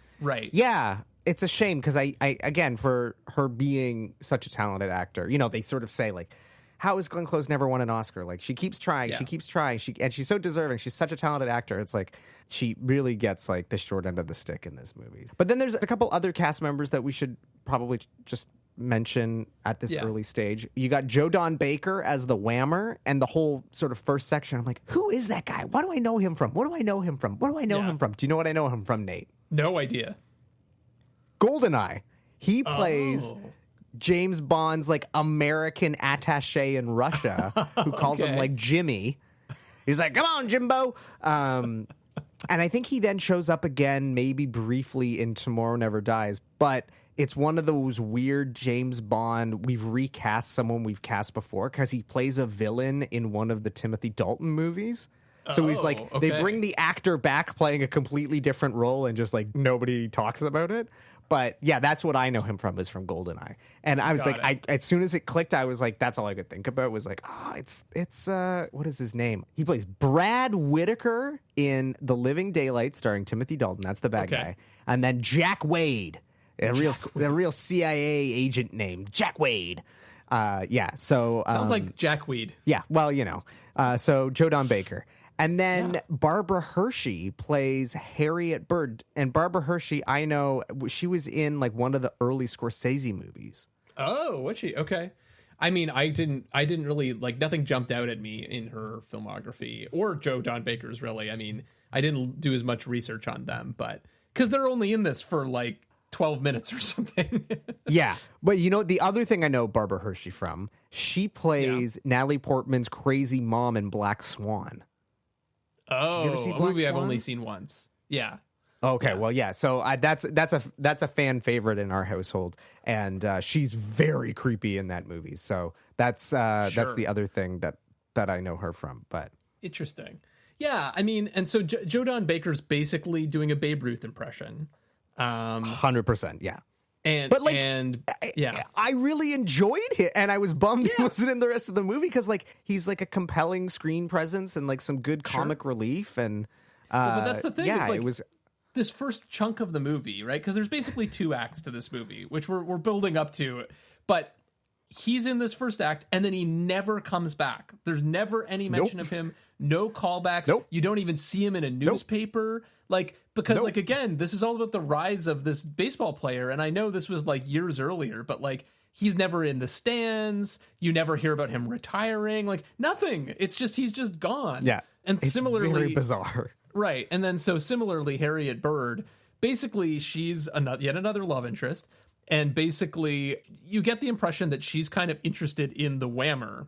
yeah, it's a shame because I again, for her being such a talented actor, you know, they sort of say like, how has Glenn Close never won an Oscar? Like she keeps trying, she keeps trying, and she's so deserving. She's such a talented actor. It's like she really gets like the short end of the stick in this movie. But then there's a couple other cast members that we should probably just mention at this early stage. You got Joe Don Baker as the Whammer, and the whole sort of first section, I'm like, who is that guy? What do I know him from? What do I know him from? What do I know him from? Do you know what I know him from, Nate? No idea. GoldenEye. He plays James Bond's like American attaché in Russia who calls him like Jimmy. He's like, come on, Jimbo. And I think he then shows up again, maybe briefly in Tomorrow Never Dies. But it's one of those weird James Bond. We've recast someone we've cast before because he plays a villain in one of the Timothy Dalton movies. So he's like, they bring the actor back playing a completely different role and just like nobody talks about it. But yeah, that's what I know him from, is from GoldenEye. And I was as soon as it clicked, I was like, that's all I could think about was like, oh, it's what is his name? He plays Brad Whitaker in The Living Daylights starring Timothy Dalton. That's the bad guy. And then Jack Wade, a real CIA agent name, Jack Wade. So sounds like Jack Weed. Yeah, well, you know. So Joe Don Baker. And then Barbara Hershey plays Harriet Bird. And Barbara Hershey, I know, she was in like one of the early Scorsese movies. Oh, was she? Okay. I mean, I didn't really, like, nothing jumped out at me in her filmography, or Joe Don Baker's, really. I mean, I didn't do as much research on them, but because they're only in this for like 12 minutes or something. Yeah. But you know, the other thing I know Barbara Hershey from, she plays Natalie Portman's crazy mom in Black Swan. Oh, did you ever see a movie I've only seen once. Yeah. Okay, well, yeah. So that's a fan favorite in our household, and she's very creepy in that movie. So that's the other thing that that I know her from, but interesting. Yeah, I mean, and so Joe Don Baker's basically doing a Babe Ruth impression. 100%, yeah. I really enjoyed it, and I was bummed he wasn't in the rest of the movie because like he's like a compelling screen presence and like some good comic relief, and but that's the thing. Yeah, is, like, it was this first chunk of the movie, right? Because there's basically 2 acts to this movie, which we're building up to, but he's in this first act, and then he never comes back. There's never any mention of him. No callbacks. Nope. You don't even see him in a newspaper. Like, because like, again, this is all about the rise of this baseball player. And I know this was like years earlier, but like, he's never in the stands. You never hear about him retiring, like nothing. It's just, he's just gone. Yeah. And it's similarly, very bizarre. Right. And then so similarly, Harriet Bird, basically she's yet another love interest. And basically you get the impression that she's kind of interested in the Whammer.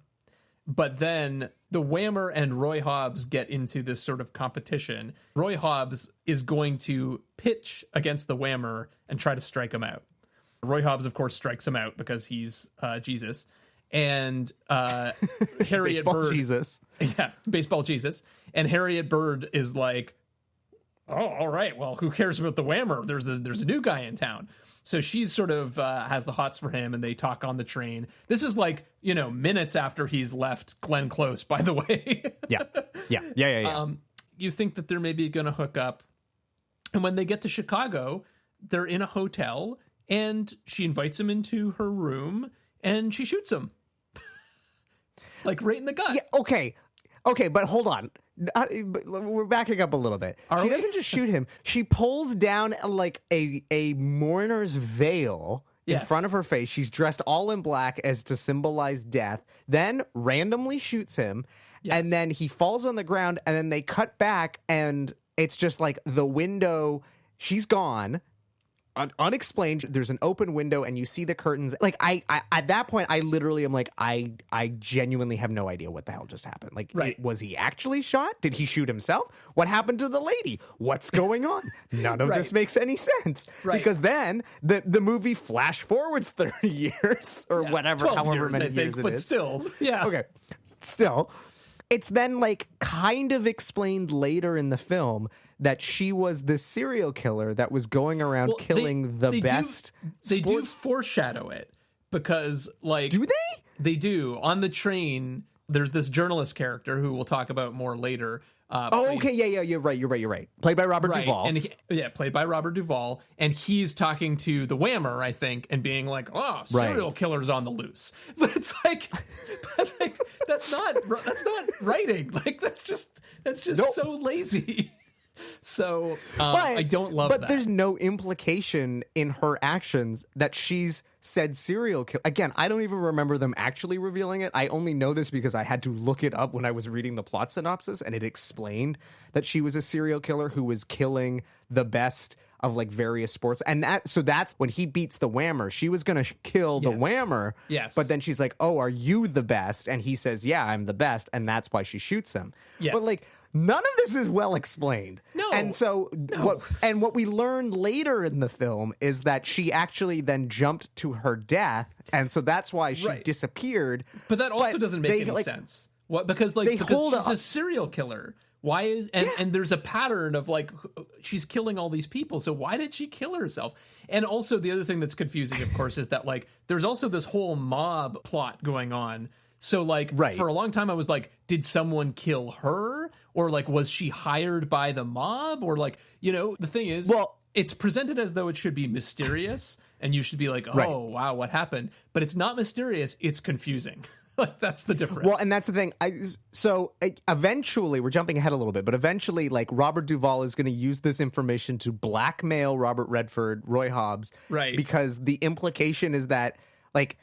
But then the Whammer and Roy Hobbs get into this sort of competition. Roy Hobbs is going to pitch against the Whammer and try to strike him out. Roy Hobbs, of course, strikes him out because he's Jesus. And Harriet Baseball Bird... Jesus. Yeah, baseball Jesus. And Harriet Bird is like, oh, all right, well, who cares about the Whammer? There's a new guy in town. So she's sort of has the hots for him, and they talk on the train. This is like, minutes after he's left Glenn Close, by the way. Yeah. You think that they're maybe going to hook up. And when they get to Chicago, they're in a hotel, and she invites him into her room, and she shoots him. Like right in the gut. Yeah, okay, but hold on. We're backing up a little bit. She doesn't just shoot him. She pulls down like a mourner's veil in front of her face. She's dressed all in black as to symbolize death, then randomly shoots him, and then he falls on the ground, and then they cut back, and it's just like the window, she's gone. Unexplained. There's an open window and you see the curtains. Like I at that point I literally am like I genuinely have no idea what the hell just happened. Like was he actually shot? Did he shoot himself? What happened to the lady? What's going on? None of this makes any sense. Because then the movie flash forwards 30 years or whatever, however many years it is. But still. Yeah. Okay. Still. It's then like kind of explained later in the film that she was this serial killer that was going around killing the best. They do foreshadow it because, like, do they? They do. On the train, there's this journalist character who we'll talk about more later. You're right. Played by Robert Duvall. And played by Robert Duvall, and he's talking to the Whammer, I think, and being like, "Oh, serial killers on the loose." But it's like, that's not writing. Like that's just so lazy. So I don't love that. But there's no implication in her actions that she's said serial killer. Again, I don't even remember them actually revealing it. I only know this because I had to look it up when I was reading the plot synopsis, and it explained that she was a serial killer who was killing the best of like various sports. And that's when he beats the Whammer. She was going to kill the Whammer. Yes. But then she's like, "Oh, are you the best?" And he says, "Yeah, I'm the best." And that's why she shoots him. Yes. But like, none of this is well explained. No. And so what we learn later in the film is that she actually then jumped to her death, and so that's why she disappeared. But that also doesn't make any sense. What? Because she's a serial killer. Why is and there's a pattern of like she's killing all these people. So why did she kill herself? And also the other thing that's confusing, of course, is that like there's also this whole mob plot going on. So like for a long time I was like, did someone kill her? Or like was she hired by the mob? Or like, the thing is, it's presented as though it should be mysterious and you should be like, oh wow, what happened? But it's not mysterious, it's confusing. Like that's the difference. Well, and that's the thing. Eventually, we're jumping ahead a little bit, but eventually, like Robert Duvall is going to use this information to blackmail Robert Redford, Roy Hobbs, right? Because the implication is that, like,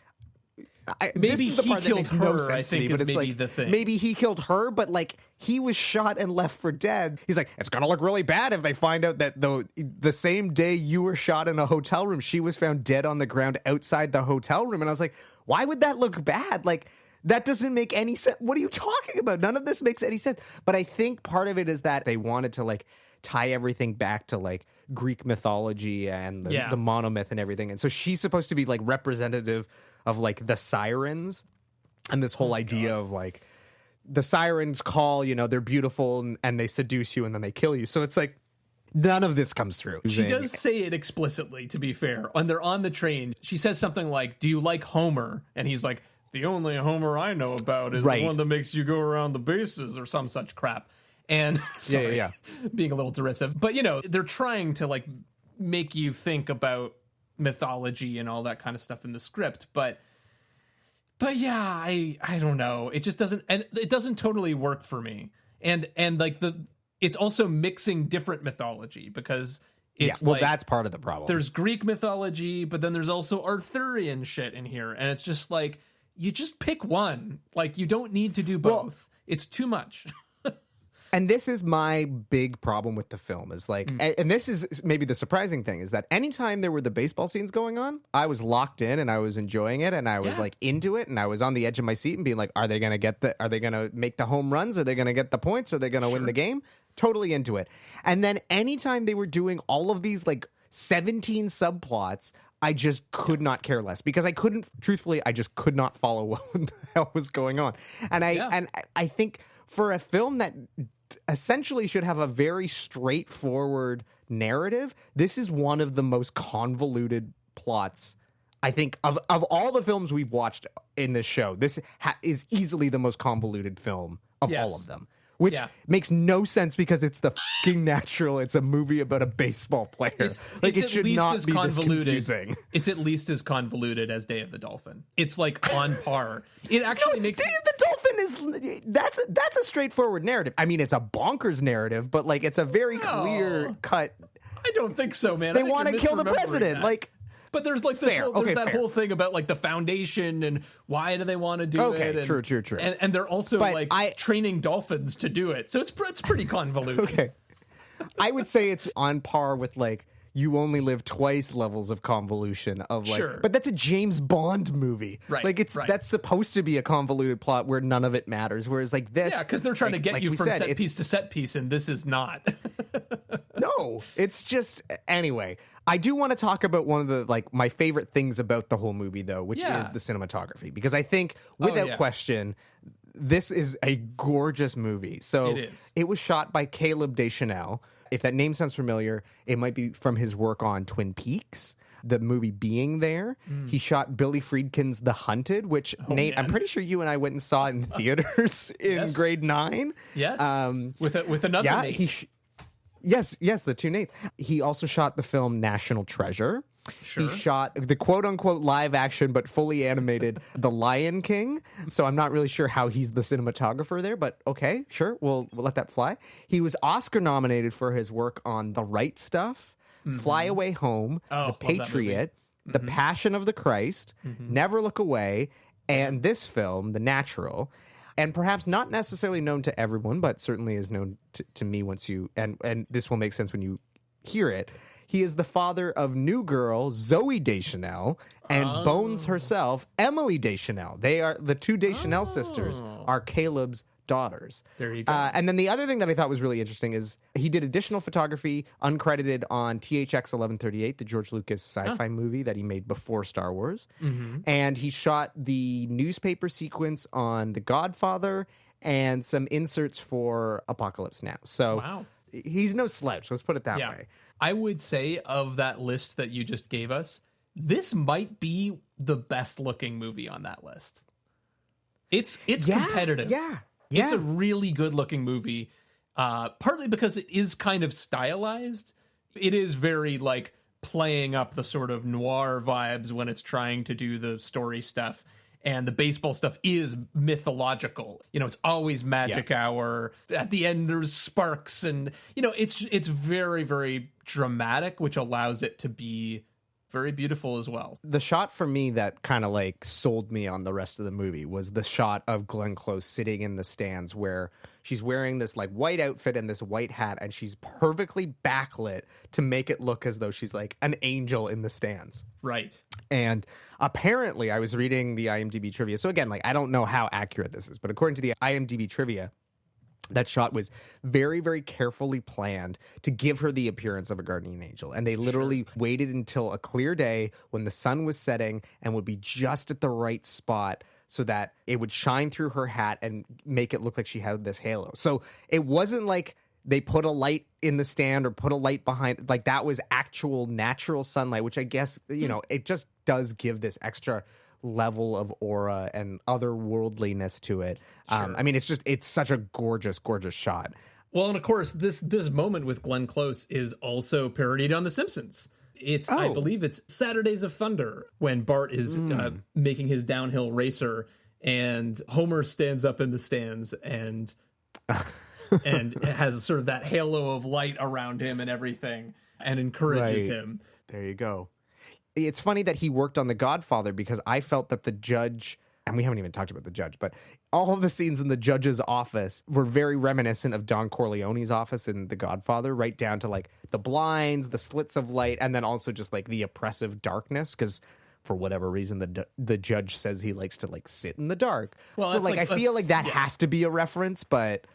maybe he killed her. I think is maybe the thing. Maybe he killed her, but like he was shot and left for dead. He's like, it's gonna look really bad if they find out that the same day you were shot in a hotel room, she was found dead on the ground outside the hotel room. And I was like, why would that look bad? Like. That doesn't make any sense. What are you talking about? None of this makes any sense. But I think part of it is that they wanted to like tie everything back to like Greek mythology and the monomyth and everything. And so she's supposed to be like representative of like the sirens and this whole idea of like the sirens call, they're beautiful and they seduce you and then they kill you. So it's like, none of this comes through. She does say it explicitly, to be fair. When they're on the train, she says something like, do you like Homer? And he's like, the only Homer I know about is the one that makes you go around the bases or some such crap. And sorry, being a little derisive. But, they're trying to like make you think about mythology and all that kind of stuff in the script. But yeah, I don't know. It just doesn't, and it doesn't totally work for me. And like it's also mixing different mythology because it's that's part of the problem. There's Greek mythology, but then there's also Arthurian shit in here. And it's just like, you just pick one. Like, you don't need to do both. It's too much. And this is my big problem with the film is like, and this is maybe the surprising thing is that anytime there were the baseball scenes going on, I was locked in and I was enjoying it and I was like into it and I was on the edge of my seat and being like, are they going to make the home runs? Are they going to get the points? Are they going to win the game? Totally into it. And then anytime they were doing all of these like 17 subplots, I just could not care less because I just could not follow what the hell was going on. And I think for a film that essentially should have a very straightforward narrative, this is one of the most convoluted plots, I think, of all the films we've watched in this show. This is easily the most convoluted film of all of them. Which makes no sense because it's the fucking Natural. It's a movie about a baseball player. It should not be this confusing. It's at least as convoluted as Day of the Dolphin. It's like on par. It actually makes Day of the Dolphin is that's a straightforward narrative. I mean, it's a bonkers narrative, but like it's a very clear cut. I don't think so, man. They want to kill the president. But there's like this whole thing about like the foundation and why do they want to do it? And, true. And they're also training dolphins to do it. So it's pretty convoluted. Okay. I would say it's on par with like You Only Live Twice levels of convolution of like, but that's a James Bond movie. Right. Like that's supposed to be a convoluted plot where none of it matters. Whereas like this. Yeah, because they're trying to get you from set piece to set piece and this is not. No, it's just, anyway. I do want to talk about one of the, like, my favorite things about the whole movie, though, which is the cinematography. Because I think, without question, this is a gorgeous movie. So it was shot by Caleb Deschanel. If that name sounds familiar, it might be from his work on Twin Peaks, the movie Being There. He shot Billy Friedkin's The Hunted, which, Nate, I'm pretty sure you and I went and saw in theaters in grade 9. Yes, with another Nate. Yes, the two Nates. He also shot the film National Treasure. He shot the quote-unquote live-action but fully animated The Lion King. So I'm not really sure how he's the cinematographer there, but okay, sure, we'll let that fly. He was Oscar-nominated for his work on The Right Stuff, Fly Away Home, The Patriot, The Passion of the Christ, Never Look Away, and this film, The Natural. And perhaps not necessarily known to everyone, but certainly is known to me once you... And this will make sense when you hear it. He is the father of new girl Zoe Deschanel and Bones herself, Emily Deschanel. They are the two Deschanel sisters are Caleb's daughters. There you go. And then the other thing that I thought was really interesting is he did additional photography uncredited on THX 1138, the George Lucas sci-fi movie that he made before Star Wars. And he shot the newspaper sequence on The Godfather and some inserts for Apocalypse Now. So he's no slouch. Let's put it that way. I would say of that list that you just gave us, this might be the best looking movie on that list. It's competitive. It's a really good looking movie, partly because it is kind of stylized. It is very like playing up the sort of noir vibes when it's trying to do the story stuff. And the baseball stuff is mythological. You know, it's always magic hour. At the end, there's sparks. And, you know, it's very, very dramatic, which allows it to be very beautiful as well. The shot for me that kind of like sold me on the rest of the movie was the shot of Glenn Close sitting in the stands where she's wearing this like white outfit and this white hat and she's perfectly backlit to make it look as though she's like an angel in the stands. Right. And apparently I was reading the IMDb trivia. So again, like I don't know how accurate this is, but according to the IMDb trivia, that shot was very, very carefully planned to give her the appearance of a guardian angel. And they literally waited until a clear day when the sun was setting and would be just at the right spot so that it would shine through her hat and make it look like she had this halo. So it wasn't like they put a light in the stand or put a light behind, like that was actual natural sunlight, which I guess, you know, it just does give this extra level of aura and otherworldliness to it. Sure. I mean, it's such a gorgeous, gorgeous shot. Well, and of course, this moment with Glenn Close is also parodied on The Simpsons. I believe it's Saturdays of Thunder, when Bart is making his downhill racer and Homer stands up in the stands and has sort of that halo of light around him and everything and encourages him. There you go. It's funny that he worked on The Godfather, because I felt that the judge, and we haven't even talked about the judge, but all of the scenes in the judge's office were very reminiscent of Don Corleone's office in The Godfather, right down to like the blinds, the slits of light, and then also just like the oppressive darkness, because for whatever reason the judge says he likes to like sit in the dark. Well, so like I feel like that has to be a reference, but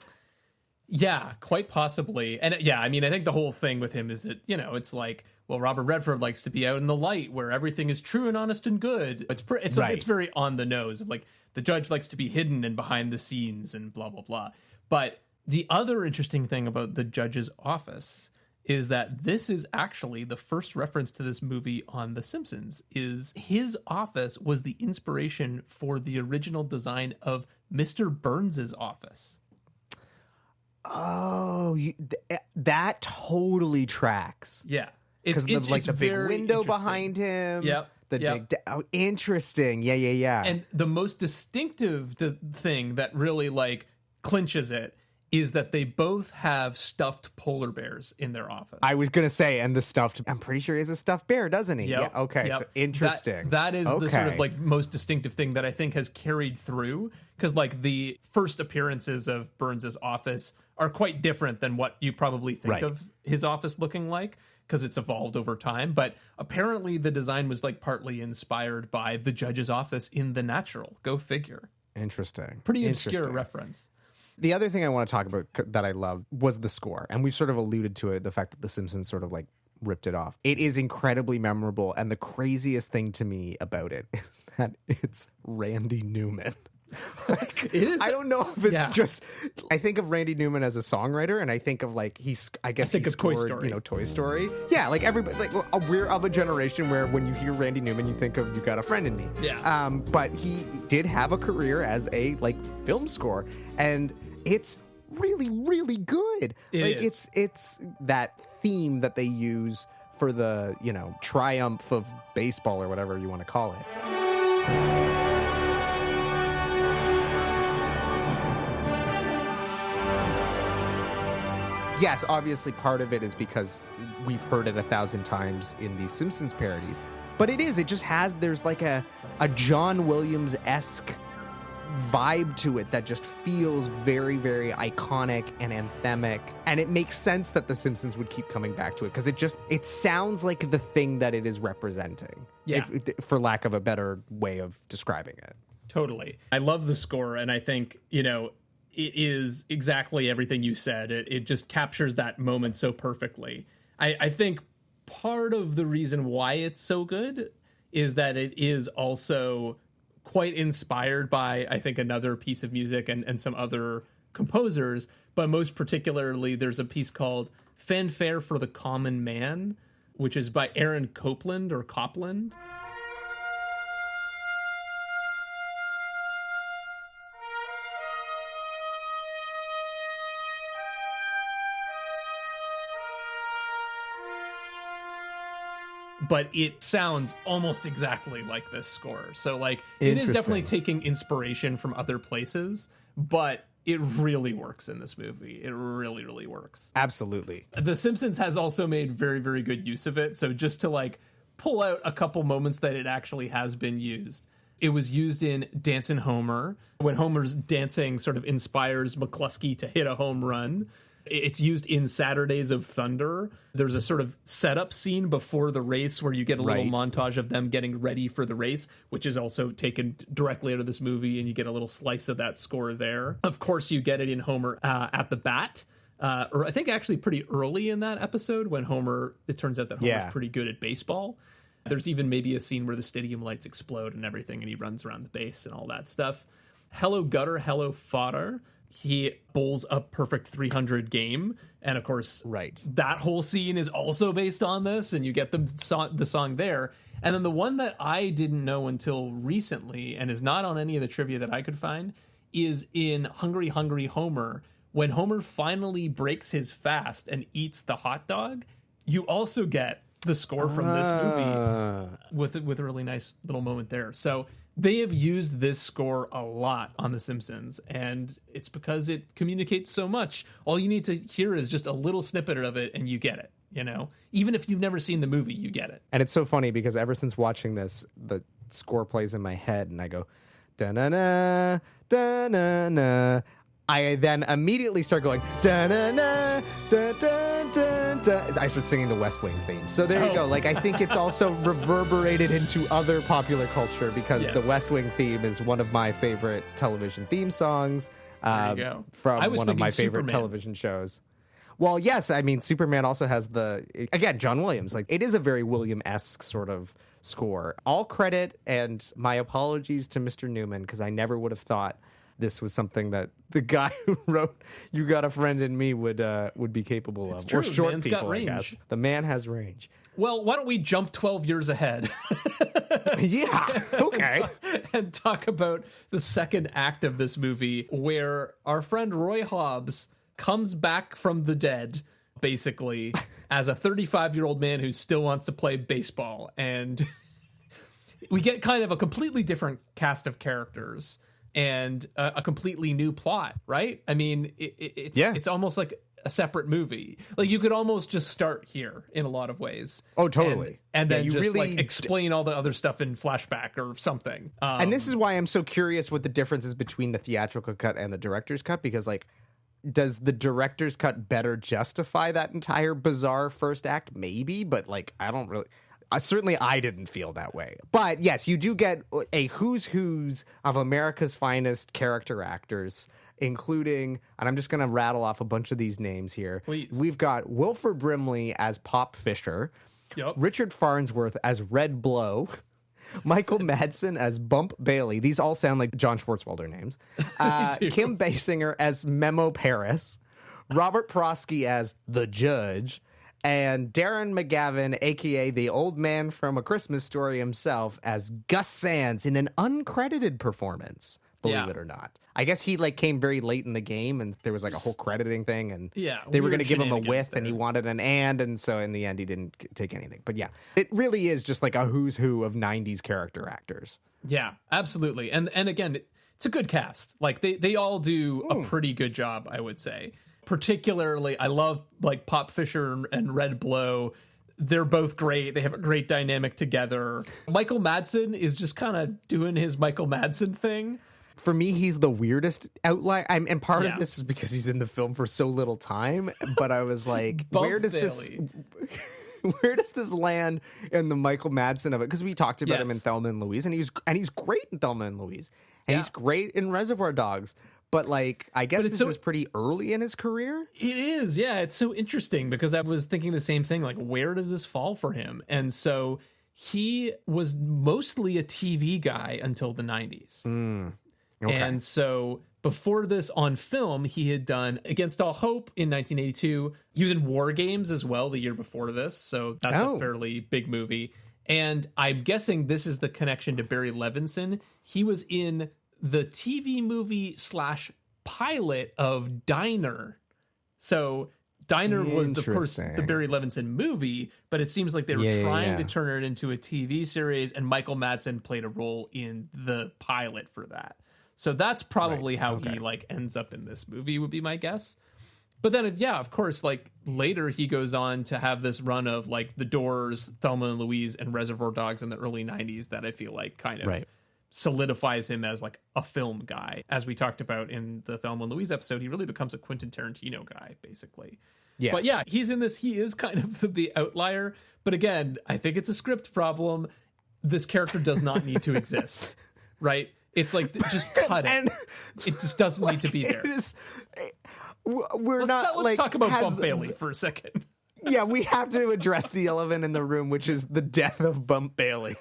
yeah, quite possibly. And yeah, I mean, I think the whole thing with him is that, you know, it's like, well, Robert Redford likes to be out in the light where everything is true and honest and good. It's very on the nose of like the judge likes to be hidden and behind the scenes and blah, blah, blah. But the other interesting thing about the judge's office is that this is actually the first reference to this movie on The Simpsons. Is his office was the inspiration for the original design of Mr. Burns' office. Oh, that totally tracks. Yeah. Because the big window behind him. Yep. Big interesting. Yeah. And the most distinctive thing that really like clinches it is that they both have stuffed polar bears in their office. I was going to say, and I'm pretty sure he has a stuffed bear, doesn't he? Yep. Yeah. Okay. Yep. So interesting. That is the sort of like most distinctive thing that I think has carried through, because like the first appearances of Burns's office are quite different than what you probably think of his office looking like, because it's evolved over time. But apparently the design was like partly inspired by the judge's office in The Natural. Go figure. Interesting. Pretty obscure reference. The other thing I want to talk about that I love was the score. And we've sort of alluded to it, the fact that The Simpsons sort of like ripped it off. It is incredibly memorable. And the craziest thing to me about it is that it's Randy Newman. Like, it is. I don't know if it's just. I think of Randy Newman as a songwriter, and I think of like he scored, Toy Story. You know, Toy Story. Yeah, like everybody. Like we're of a generation where when you hear Randy Newman, you think of You Got a Friend in Me. Yeah. But he did have a career as a like film score, and it's really, really good. It's that theme that they use for the triumph of baseball or whatever you want to call it. Yes, obviously part of it is because we've heard it 1,000 times in these Simpsons parodies. But it just has, there's like a John Williams-esque vibe to it that just feels very, very iconic and anthemic. And it makes sense that The Simpsons would keep coming back to it, because it sounds like the thing that it is representing, for lack of a better way of describing it. Totally. I love the score, and I think, it is exactly everything you said. It just captures that moment so perfectly. I think part of the reason why it's so good is that it is also quite inspired by, I think, another piece of music and some other composers, but most particularly there's a piece called Fanfare for the Common Man, which is by Aaron Copland. But it sounds almost exactly like this score. So, like, it is definitely taking inspiration from other places, but it really works in this movie. It really, really works. Absolutely. The Simpsons has also made very, very good use of it. So just to, like, pull out a couple moments that it actually has been used. It was used in Dancin' Homer, when Homer's dancing sort of inspires McCluskey to hit a home run. It's used in Saturdays of Thunder. There's a sort of setup scene before the race where you get a little montage of them getting ready for the race, which is also taken directly out of this movie, and you get a little slice of that score there. Of course, you get it in Homer at the bat, or I think actually pretty early in that episode when it turns out that Homer's pretty good at baseball. There's even maybe a scene where the stadium lights explode and everything, and he runs around the base and all that stuff. Hello Gutter, Hello Fodder. He bowls a perfect 300 game. And of course, that whole scene is also based on this, and you get the song there. And then the one that I didn't know until recently, and is not on any of the trivia that I could find, is in Hungry Hungry Homer. When Homer finally breaks his fast and eats the hot dog, you also get the score from this movie with a really nice little moment there. So they have used this score a lot on The Simpsons, and it's because it communicates so much. All you need to hear is just a little snippet of it, and you get it, you know? Even if you've never seen the movie, you get it. And it's so funny because ever since watching this, the score plays in my head, and I go, da-na-na, da-na-na. I then immediately start going, da-na-na, da-da-da-da. I start singing the West Wing theme. So there you go. Like, I think it's also reverberated into other popular culture because the West Wing theme is one of my favorite television theme songs from one of my favorite television shows. Well, yes, I mean, Superman also has again, John Williams. Like, it is a very Williams-esque sort of score. All credit and my apologies to Mr. Newman, because I never would have thought this was something that the guy who wrote "You Got a Friend in Me" would be capable of. True. Or short Man's people, got range. I guess. The man has range. Well, why don't we jump 12 years ahead? Yeah, okay. and talk about the second act of this movie, where our friend Roy Hobbs comes back from the dead, basically, as a 35-year-old man who still wants to play baseball. And we get kind of a completely different cast of characters and a completely new plot, right? I mean, it's almost like a separate movie. Like, you could almost just start here in a lot of ways. Oh, totally. And then you just really like explain all the other stuff in flashback or something. And this is why I'm so curious what the difference is between the theatrical cut and the director's cut, because like, does the director's cut better justify that entire bizarre first act? Maybe, but like, I don't really... certainly I didn't feel that way. But yes, you do get a who's of America's finest character actors, including, and I'm just going to rattle off a bunch of these names here. Please. We've got Wilford Brimley as Pop Fisher, Richard Farnsworth as Red Blow, Michael Madsen as Bump Bailey. These all sound like John Swartzwelder names. Kim Basinger as Memo Paris, Robert Prosky as The Judge, and Darren McGavin, a.k.a. the old man from A Christmas Story himself, as Gus Sands in an uncredited performance, believe it or not. I guess he like came very late in the game, and there was like a whole crediting thing, and they were going to give him a with, and he wanted an and so in the end he didn't take anything. But yeah, it really is just like a who's who of 90s character actors. Yeah, absolutely. And again, it's a good cast. Like, they all do a pretty good job, I would say. Particularly, I love like Pop Fisher and Red Blow. They're both great. They have a great dynamic together. Michael Madsen is just kind of doing his Michael Madsen thing. For me, he's the weirdest outlier. And part of this is because he's in the film for so little time. But I was like, where does this land in the Michael Madsen of it? Because we talked about him in Thelma and Louise, and he's great in Thelma and Louise, and he's great in Reservoir Dogs. But like, I guess this is pretty early in his career. It is, yeah. It's so interesting because I was thinking the same thing. Like, where does this fall for him? And so he was mostly a TV guy until the 90s. Okay. And so before this on film, he had done Against All Hope in 1982. He was in War Games as well the year before this. So that's a fairly big movie. And I'm guessing this is the connection to Barry Levinson. He was in the TV movie / pilot of Diner. So Diner was, of course, the Barry Levinson movie, but it seems like they were trying to turn it into a TV series, and Michael Madsen played a role in the pilot for that. So that's probably how he like ends up in this movie, would be my guess. But then, of course, like later he goes on to have this run of like The Doors, Thelma and Louise, and Reservoir Dogs in the early 90s that I feel like kind of solidifies him as like a film guy. As we talked about in the Thelma and Louise episode, he really becomes a Quentin Tarantino guy, basically. Yeah. But yeah, he's in this. He is kind of the outlier. But again, I think it's a script problem. This character does not need to exist, right? It's like, just cut it. It just doesn't need to be there. Let's talk about Bump Bailey for a second. Yeah, we have to address the elephant in the room, which is the death of Bump Bailey.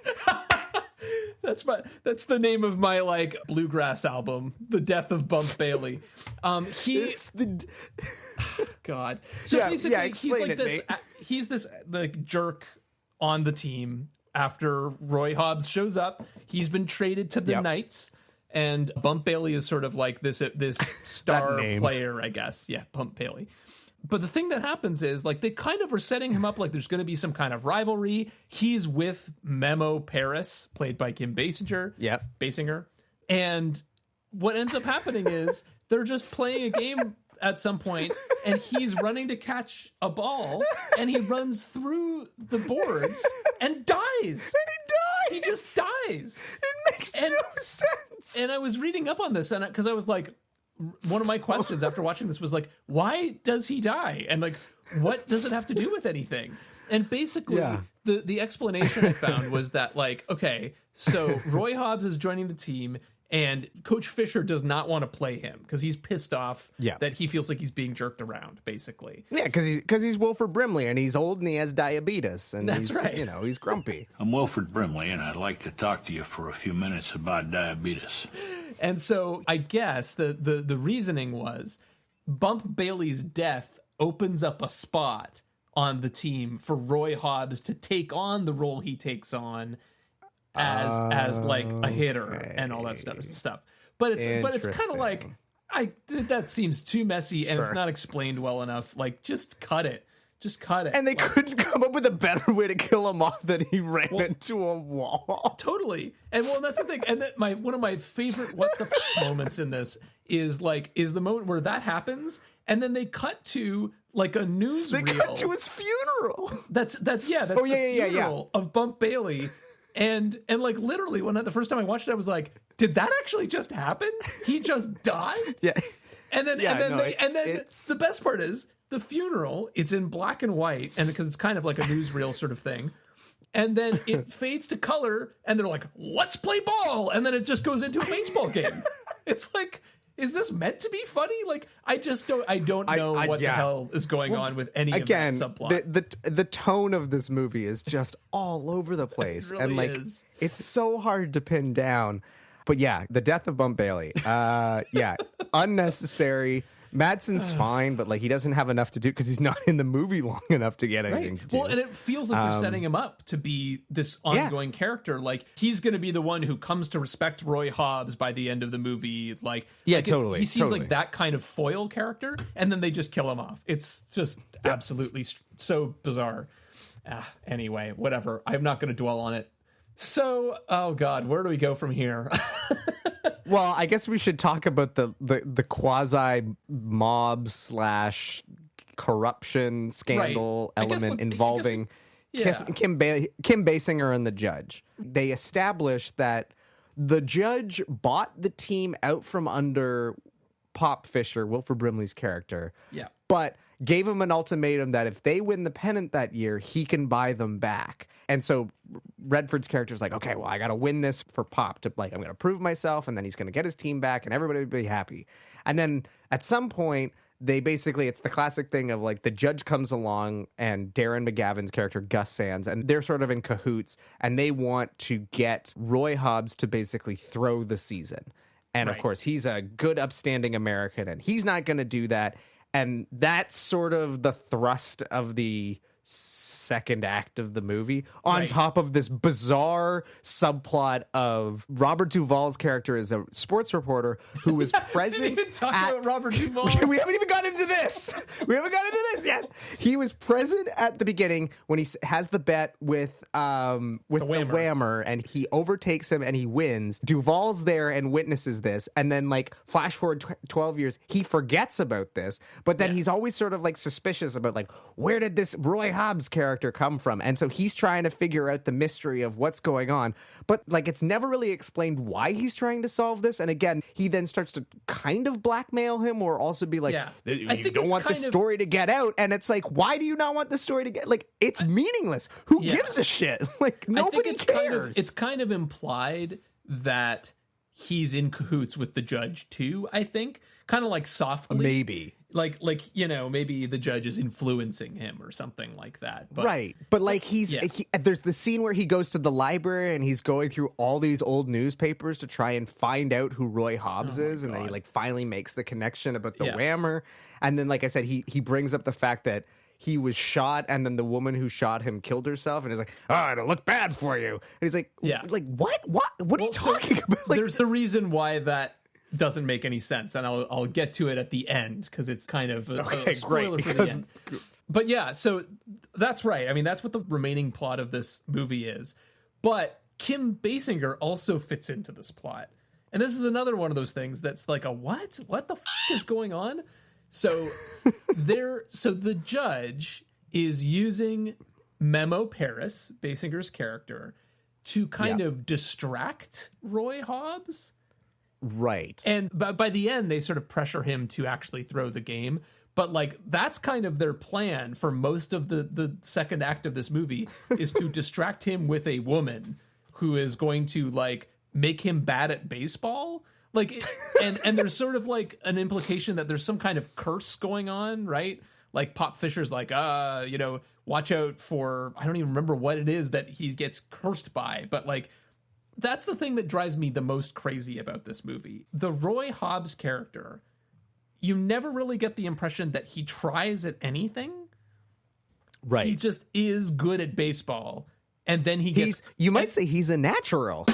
That's the name of my like bluegrass album, The Death of Bump Bailey. God. So basically he's like this Nate. He's this the jerk on the team after Roy Hobbs shows up. He's been traded to the Knights, and Bump Bailey is sort of like this star player, I guess. Yeah, Bump Bailey. But the thing that happens is, like, they kind of are setting him up like there's going to be some kind of rivalry. He's with Memo Paris, played by Kim Basinger. Yep. Basinger. And what ends up happening is they're just playing a game at some point, and he's running to catch a ball, and he runs through the boards and dies. And he dies. He just dies. It makes no sense. And I was reading up on this, and because I was like, one of my questions after watching this was like, why does he die? And like, what does it have to do with anything? And basically, the explanation I found was that, like, okay, so Roy Hobbs is joining the team, and Coach Fisher does not want to play him because he's pissed off that he feels like he's being jerked around, basically. Yeah, because he's Wilford Brimley, and he's old and he has diabetes, and that's right. You know, he's grumpy. I'm Wilford Brimley, and I'd like to talk to you for a few minutes about diabetes. And so I guess the reasoning was Bump Bailey's death opens up a spot on the team for Roy Hobbs to take on the role he takes on as like a hitter and all that stuff. But it's kind of like that seems too messy and it's not explained well enough. Like, just cut it. Just cut it. And they couldn't come up with a better way to kill him off than he ran into a wall. Totally. And that's the thing. And that one of my favorite what the moments in this is the moment where that happens, and then they cut to like a newsreel. They cut to his funeral. That's the funeral of Bump Bailey. And like literally the first time I watched it, I was like, did that actually just happen? He just died? Yeah. And then the best part is the funeral, it's in black and white, and because it's kind of like a newsreel sort of thing. And then it fades to color, and they're like, let's play ball. And then it just goes into a baseball game. It's like, is this meant to be funny? Like, I don't know what the hell is going on with any of that subplot. The tone of this movie is just all over the place. It really and like is. It's so hard to pin down. But yeah, the death of Bump Bailey. Unnecessary. Madsen's fine, but like he doesn't have enough to do because he's not in the movie long enough to get anything to do. Well, and it feels like they're setting him up to be this ongoing character. Like, he's going to be the one who comes to respect Roy Hobbs by the end of the movie. Totally. He seems like that kind of foil character, and then they just kill him off. It's just absolutely so bizarre. Anyway, whatever. I'm not going to dwell on it. So, oh God, where do we go from here? Well, I guess we should talk about the quasi mob / corruption scandal element involving Kim Basinger and the judge. They established that the judge bought the team out from under Pop Fisher, Wilford Brimley's character. Yeah. But gave him an ultimatum that if they win the pennant that year, he can buy them back. And so Redford's character is like, okay, well, I got to win this for Pop to I'm going to prove myself, and then he's going to get his team back, and everybody will be happy. And then at some point, it's the classic thing of like the judge comes along and Darren McGavin's character, Gus Sands, and they're sort of in cahoots, and they want to get Roy Hobbs to basically throw the season. And of course, he's a good, upstanding American, and he's not going to do that. And that's sort of the thrust of the second act of the movie, on top of this bizarre subplot of Robert Duvall's character is a sports reporter who was present. Didn't even talk about Robert Duvall. We haven't even got into this. We haven't got into this yet. He was present at the beginning when he has the bet with the Whammer, and he overtakes him and he wins. Duvall's there and witnesses this, and then like flash forward 12 years, he forgets about this, but then he's always sort of like suspicious about like, where did this Roy Hobbs character come from? And so he's trying to figure out the mystery of what's going on, but like it's never really explained why he's trying to solve this. And again, he then starts to kind of blackmail him, or also be like, you don't want the story to get out. And it's like, why do you not want the story to get, like, it's meaningless. Who gives a shit? Like, nobody cares. It's kind of implied that he's in cahoots with the judge too, I think, kind of like softly. Maybe. Like, maybe the judge is influencing him or something like that. But, right. But like there's the scene where he goes to the library and he's going through all these old newspapers to try and find out who Roy Hobbs is. And then he like finally makes the connection about the whammer. And then, like I said, he brings up the fact that he was shot and then the woman who shot him killed herself. And he's like, oh, it'll look bad for you. And he's like, like, what? What are you talking about? Like, there's a reason why that doesn't make any sense, and I'll get to it at the end because it's kind of a spoiler for the end. But yeah, so that's right. I mean, that's what the remaining plot of this movie is. But Kim Basinger also fits into this plot, and this is another one of those things that's like a what? What the is going on? So the judge is using Memo Paris, Basinger's character, to kind of distract Roy Hobbs. Right. And by the end, they sort of pressure him to actually throw the game. But like, that's kind of their plan for most of the second act of this movie is to distract him with a woman who is going to like make him bad at baseball. Like, and there's sort of like an implication that there's some kind of curse going on, right? Like Pop Fisher's like, watch out for, I don't even remember what it is that he gets cursed by, but like, that's the thing that drives me the most crazy about this movie. The Roy Hobbs character, you never really get the impression that he tries at anything. Right. He just is good at baseball. And then he gets... You might say he's a natural.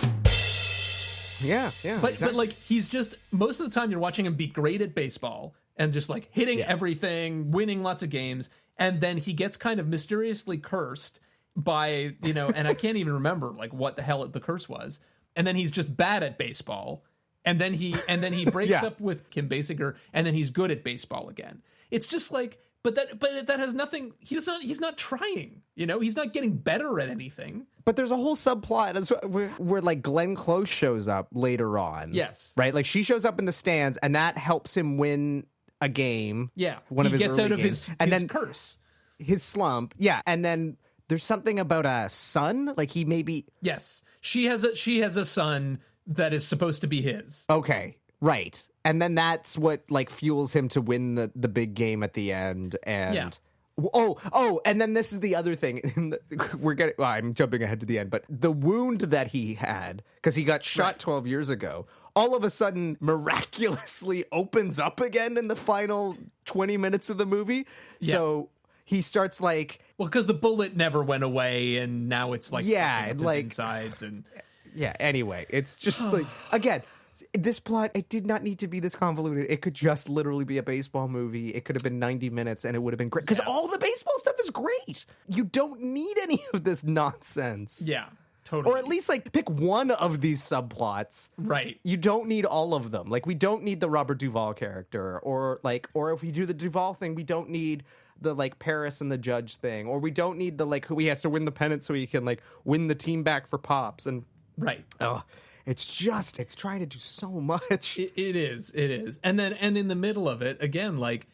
Yeah. But like, he's just... Most of the time you're watching him be great at baseball and just like hitting everything, winning lots of games. And then he gets kind of mysteriously cursed by, and I can't even remember like what the hell the curse was. And then he's just bad at baseball. And then he breaks up with Kim Basinger, and then he's good at baseball again. It's just like, but that has nothing. He's not trying, he's not getting better at anything. But there's a whole subplot where like Glenn Close shows up later on. Yes. Right. Like she shows up in the stands and that helps him win a game. Yeah. One of his gets early out of games. his curse, his slump. Yeah. And then there's something about a son. Like he maybe. Yes. She has a son that is supposed to be his. Okay. Right. And then that's what like fuels him to win the big game at the end. And and then this is the other thing. I'm jumping ahead to the end, but the wound that he had, because he got shot 12 years ago, all of a sudden miraculously opens up again in the final 20 minutes of the movie. Yeah. So he starts like... Well, because the bullet never went away, and now it's like... Yeah, like... insides and... Yeah, anyway, it's just like... Again... This plot, it did not need to be this convoluted. It could just literally be a baseball movie. It could have been 90 minutes and it would have been great. Because all the baseball stuff is great. You don't need any of this nonsense. Yeah, totally. Or at least like pick one of these subplots. Right. You don't need all of them. Like we don't need the Robert Duvall character. Or if we do the Duvall thing, we don't need the like Paris and the judge thing. Or we don't need the like who he has to win the pennant so he can like win the team back for Pops. And right. Oh. It's trying to do so much. It is. And in the middle of it, again, like,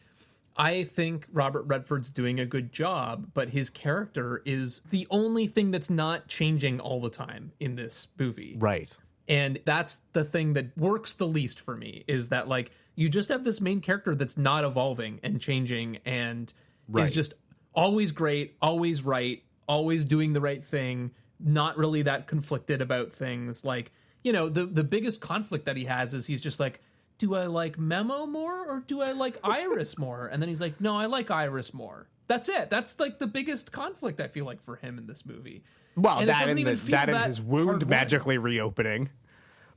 I think Robert Redford's doing a good job, but his character is the only thing that's not changing all the time in this movie. Right. And that's the thing that works the least for me, is that, like, you just have this main character that's not evolving and changing and is just always great, always right, always doing the right thing, not really that conflicted about things. Like, the biggest conflict that he has is he's just like, do I like Memo more or do I like Iris more? And then he's like, no, I like Iris more. That's it. That's like the biggest conflict I feel like for him in this movie. Well, and that and his wound magically reopening.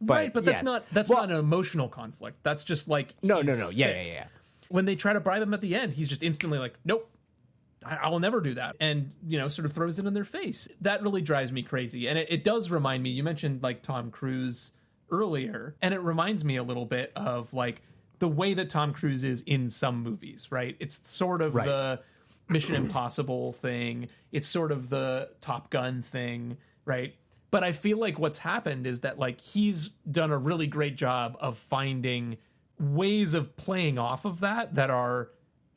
But, right, but that's not an emotional conflict. That's just like no. Yeah. When they try to bribe him at the end, he's just instantly like, nope. I'll never do that. And, sort of throws it in their face. That really drives me crazy. And it does remind me, you mentioned like Tom Cruise earlier, and it reminds me a little bit of like the way that Tom Cruise is in some movies, right? It's sort of the Mission Impossible thing. It's sort of the Top Gun thing, right? But I feel like what's happened is that like he's done a really great job of finding ways of playing off of that are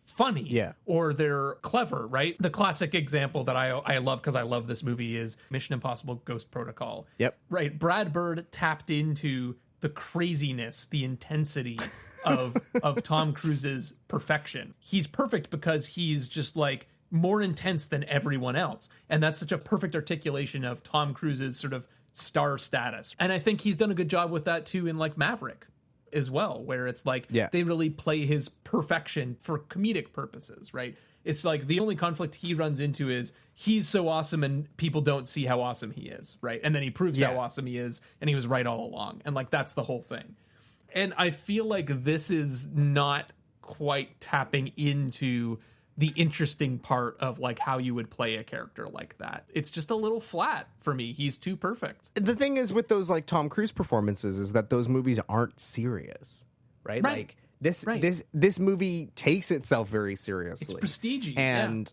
funny or they're clever, right? The classic example that I love because I love this movie is Mission Impossible Ghost Protocol. Yep. Right. Brad Bird tapped into the craziness, the intensity of Tom Cruise's perfection. He's perfect because he's just like more intense than everyone else. And that's such a perfect articulation of Tom Cruise's sort of star status. And I think he's done a good job with that too in like Maverick as well, where it's like they really play his perfection for comedic purposes, right? It's like the only conflict he runs into is he's so awesome and people don't see how awesome he is, right? And then he proves how awesome he is, and he was right all along. And like that's the whole thing. And I feel like this is not quite tapping into the interesting part of like how you would play a character like that. It's just a little flat for me. He's too perfect. The thing is with those like Tom Cruise performances is that those movies aren't serious, right? Like this movie takes itself very seriously. It's prestige-y. And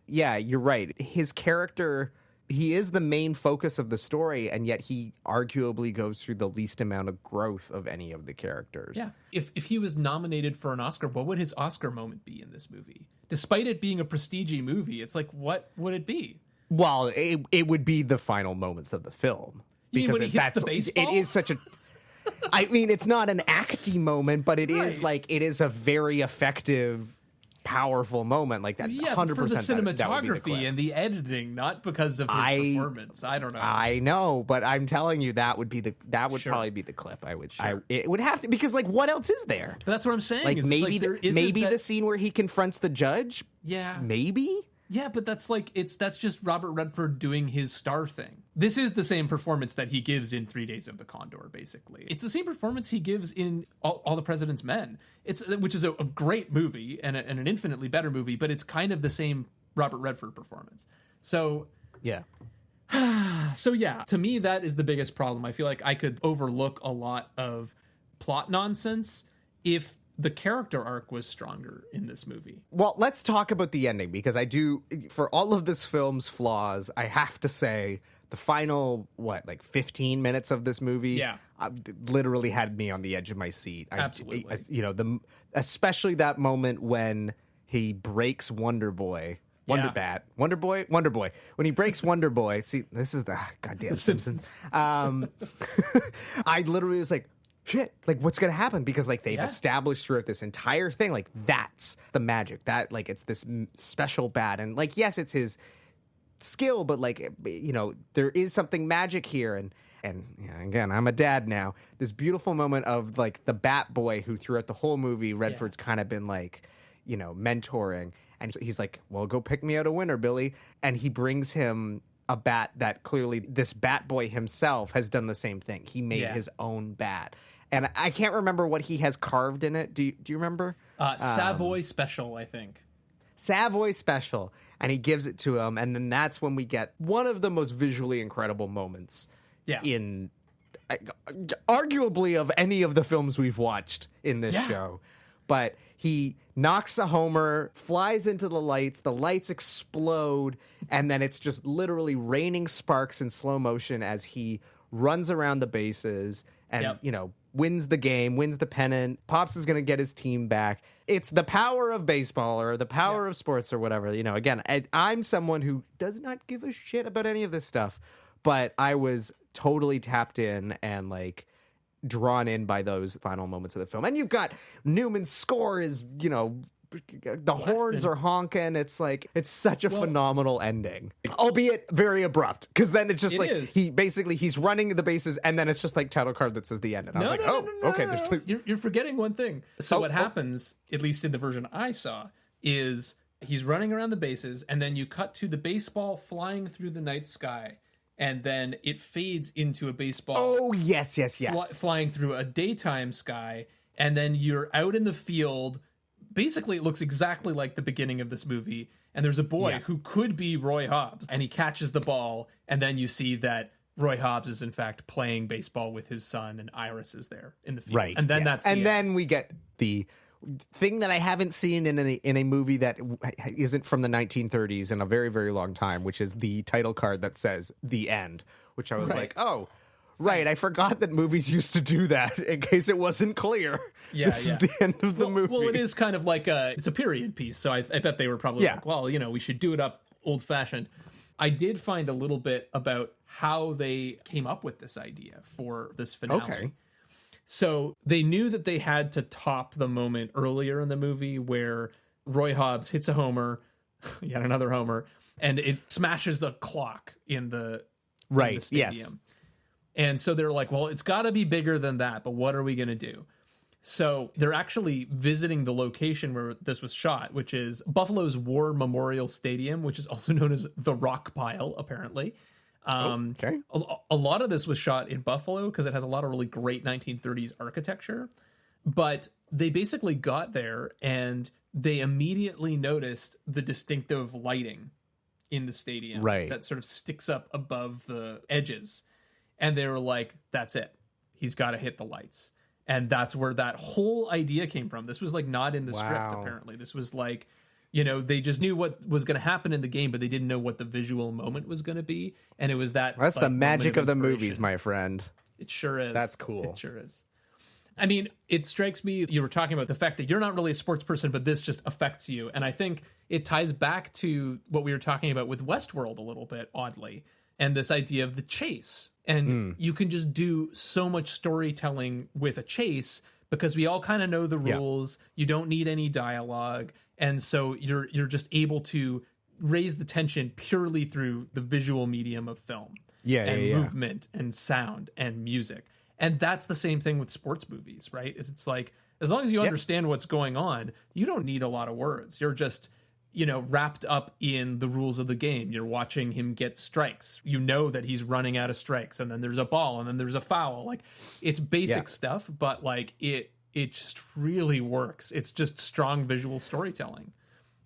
yeah, you're right. His character, he is the main focus of the story, and yet he arguably goes through the least amount of growth of any of the characters. Yeah. If he was nominated for an Oscar, what would his Oscar moment be in this movie? Despite it being a prestige-y movie, it's like, what would it be? Well, it would be the final moments of the film. You mean when he hits the baseball? It is such a... I mean, it's not an acty moment, but it is like, it is a very effective, powerful moment like that. 100% for the cinematography that would be the clip. and the editing, not because of his performance. I don't know. I know, but I'm telling you, that would probably be the clip. It would have to, because like, what else is there? But that's what I'm saying. Like maybe the scene where he confronts the judge. Yeah, maybe. Yeah, but that's just Robert Redford doing his star thing. This is the same performance that he gives in 3 Days of the Condor, basically. It's the same performance he gives in All the President's Men, which is a great movie and an infinitely better movie, but it's kind of the same Robert Redford performance. So yeah. So yeah, to me, that is the biggest problem. I feel like I could overlook a lot of plot nonsense if the character arc was stronger in this movie. Well, let's talk about the ending, because I do, for all of this film's flaws, I have to say the final, 15 minutes of this movie literally had me on the edge of my seat. Absolutely. Especially that moment when he breaks Wonder Boy. Wonder Boy. When he breaks Wonder Boy, see, this is the goddamn Simpsons. I literally was like, shit, like what's gonna happen? Because like they've established throughout this entire thing, like that's the magic, that like it's this special bat, and like yes, it's his skill, but like there is something magic here, and again, I'm a dad now. This beautiful moment of like the Bat Boy, who throughout the whole movie Redford's kind of been like mentoring, and he's like, well, go pick me out a winner, Billy, and he brings him a bat that clearly this Bat Boy himself has done the same thing. He made his own bat. And I can't remember what he has carved in it. Do you remember? Savoy Special, I think. Savoy Special. And he gives it to him. And then that's when we get one of the most visually incredible moments in arguably of any of the films we've watched in this show. But he knocks a homer, flies into the lights explode, and then it's just literally raining sparks in slow motion as he runs around the bases and, wins the game, wins the pennant. Pops is going to get his team back. It's the power of baseball or the power of sports or whatever. Again, I'm someone who does not give a shit about any of this stuff, but I was totally tapped in and like drawn in by those final moments of the film. And you've got Newman's score is, the horns are honking. It's like, it's such a phenomenal ending, albeit very abrupt. Because then it's just he's running the bases, and then it's just like title card that says the end. And I was like, okay. You're forgetting one thing. So what happens, at least in the version I saw, is he's running around the bases, and then you cut to the baseball flying through the night sky, and then it fades into a baseball. Oh, yes. Flying through a daytime sky, and then you're out in the field. Basically, it looks exactly like the beginning of this movie, and there's a boy who could be Roy Hobbs, and he catches the ball, and then you see that Roy Hobbs is in fact playing baseball with his son, and Iris is there in the field. Right, and then then we get the thing that I haven't seen in a movie that isn't from the 1930s in a very, very long time, which is the title card that says "The End," which I was like, oh. Right, I forgot that movies used to do that in case it wasn't clear. This is the end of the movie. Well, it is kind of like it's a period piece, so I bet they were probably like, well, we should do it up old-fashioned. I did find a little bit about how they came up with this idea for this finale. Okay. So they knew that they had to top the moment earlier in the movie where Roy Hobbs hits a homer, yet another homer, and it smashes the clock in the stadium. Yes. And so they're like, well, it's got to be bigger than that, but what are we going to do? So they're actually visiting the location where this was shot, which is Buffalo's War Memorial Stadium, which is also known as the Rock Pile, apparently. Okay. A lot of this was shot in Buffalo because it has a lot of really great 1930s architecture. But they basically got there and they immediately noticed the distinctive lighting in the stadium that sort of sticks up above the edges. And they were like, that's it. He's got to hit the lights. And that's where that whole idea came from. This was like not in the script, apparently. This was like, you know, they just knew what was going to happen in the game, but they didn't know what the visual moment was going to be. And it was that. That's like, the magic of the movies, my friend. It sure is. That's cool. It sure is. I mean, it strikes me, you were talking about the fact that you're not really a sports person, but this just affects you. And I think it ties back to what we were talking about with Westworld a little bit, oddly. And this idea of the chase. And you can just do so much storytelling with a chase because we all kind of know the rules. You don't need any dialogue. And so you're just able to raise the tension purely through the visual medium of film. Movement and sound and music. And that's the same thing with sports movies, right? It's like, as long as you understand what's going on, you don't need a lot of words. You're just, you know, wrapped up in the rules of the game. You're watching him get strikes. You know that he's running out of strikes, and then there's a ball, and then there's a foul. Like, it's basic stuff, but like it just really works. It's just strong visual storytelling.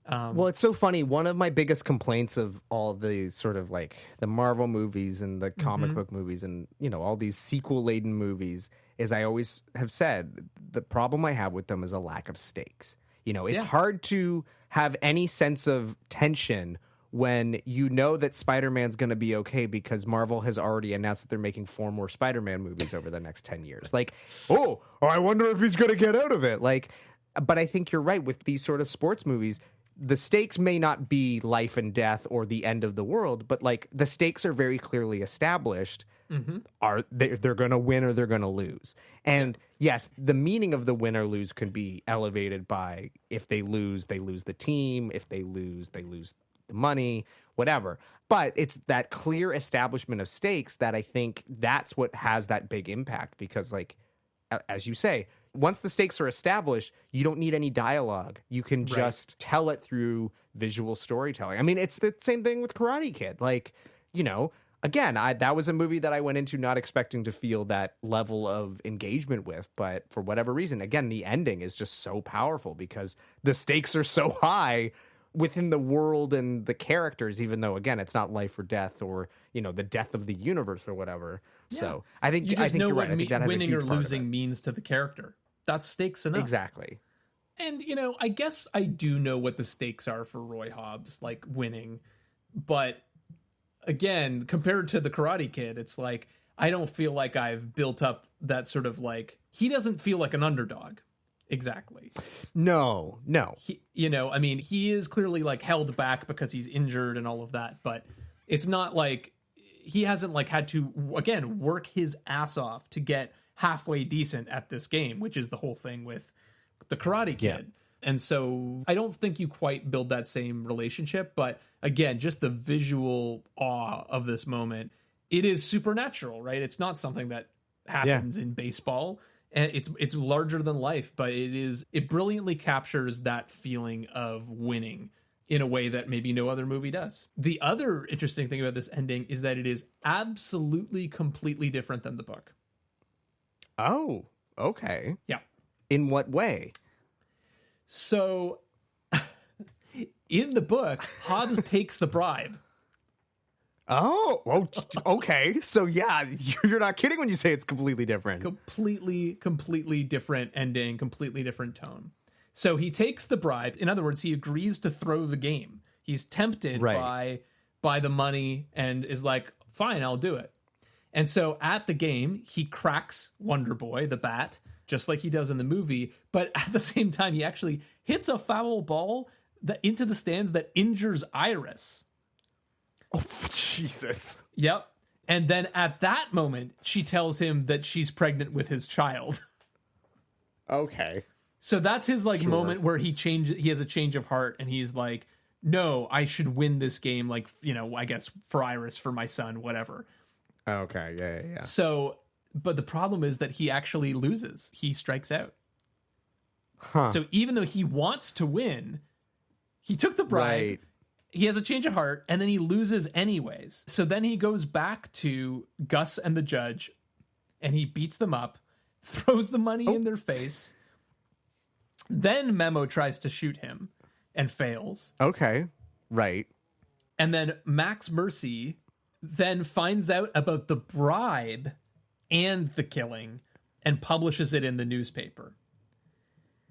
Well, it's so funny. One of my biggest complaints of all the sort of like the Marvel movies and the comic book movies and, you know, all these sequel-laden movies is I always have said the problem I have with them is a lack of stakes. You know, it's hard to have any sense of tension when you know that Spider-Man's going to be okay because Marvel has already announced that they're making 4 more Spider-Man movies over the next 10 years. Like, oh, I wonder if he's going to get out of it. Like, but I think you're right with these sort of sports movies. The stakes may not be life and death or the end of the world, but like the stakes are very clearly established. Are they're going to win or they're going to lose. And yes, the meaning of the win or lose can be elevated by if they lose the team. If they lose the money, whatever. But it's that clear establishment of stakes that I think that's what has that big impact because, like, as you say, once the stakes are established, you don't need any dialogue. You can just tell it through visual storytelling. I mean, it's the same thing with Karate Kid. Like, you know, again, that was a movie that I went into not expecting to feel that level of engagement with, but for whatever reason, again, the ending is just so powerful because the stakes are so high within the world and the characters, even though, again, it's not life or death or, you know, the death of the universe or whatever. Yeah. So I think you just know you're what right. I think that has winning a or huge part of losing it. means to the character. That's stakes enough. Exactly. And, you know, I guess I do know what the stakes are for Roy Hobbs, like winning. But again, compared to the Karate Kid, it's like, I don't feel like I've built up that sort of like, he doesn't feel like an underdog. Exactly. No. He, you know, I mean, he is clearly like held back because he's injured and all of that, but it's not like he hasn't like had to, again, work his ass off to get halfway decent at this game, which is the whole thing with the Karate Kid. Yeah. And so I don't think you quite build that same relationship, but again, just the visual awe of this moment, it is supernatural, right? It's not something that happens in baseball. And it's larger than life, but it brilliantly captures that feeling of winning in a way that maybe no other movie does. The other interesting thing about this ending is that it is absolutely completely different than the book. Oh, okay. Yeah. In what way? So in the book, Hobbs takes the bribe. Oh, okay. So yeah, you're not kidding when you say it's completely different. Completely different ending, completely different tone. So he takes the bribe. In other words, he agrees to throw the game. He's tempted by the money and is like, fine, I'll do it. And so at the game, he cracks Wonder Boy, the bat, just like he does in the movie. But at the same time, he actually hits a foul ball into the stands that injures Iris. Oh, Jesus. Yep. And then at that moment, she tells him that she's pregnant with his child. Okay. So that's his like moment where he has a change of heart, and he's like, no, I should win this game. Like, you know, I guess for Iris, for my son, whatever. Okay. Yeah. So, but the problem is that he actually loses. He strikes out. Huh. So even though he wants to win, he took the bribe. Right. He has a change of heart, and then he loses anyways. So then he goes back to Gus and the judge, and he beats them up, throws the money in their face. Then Memo tries to shoot him and fails. Okay. Right. And then Max Mercy then finds out about the bribe and the killing and publishes it in the newspaper.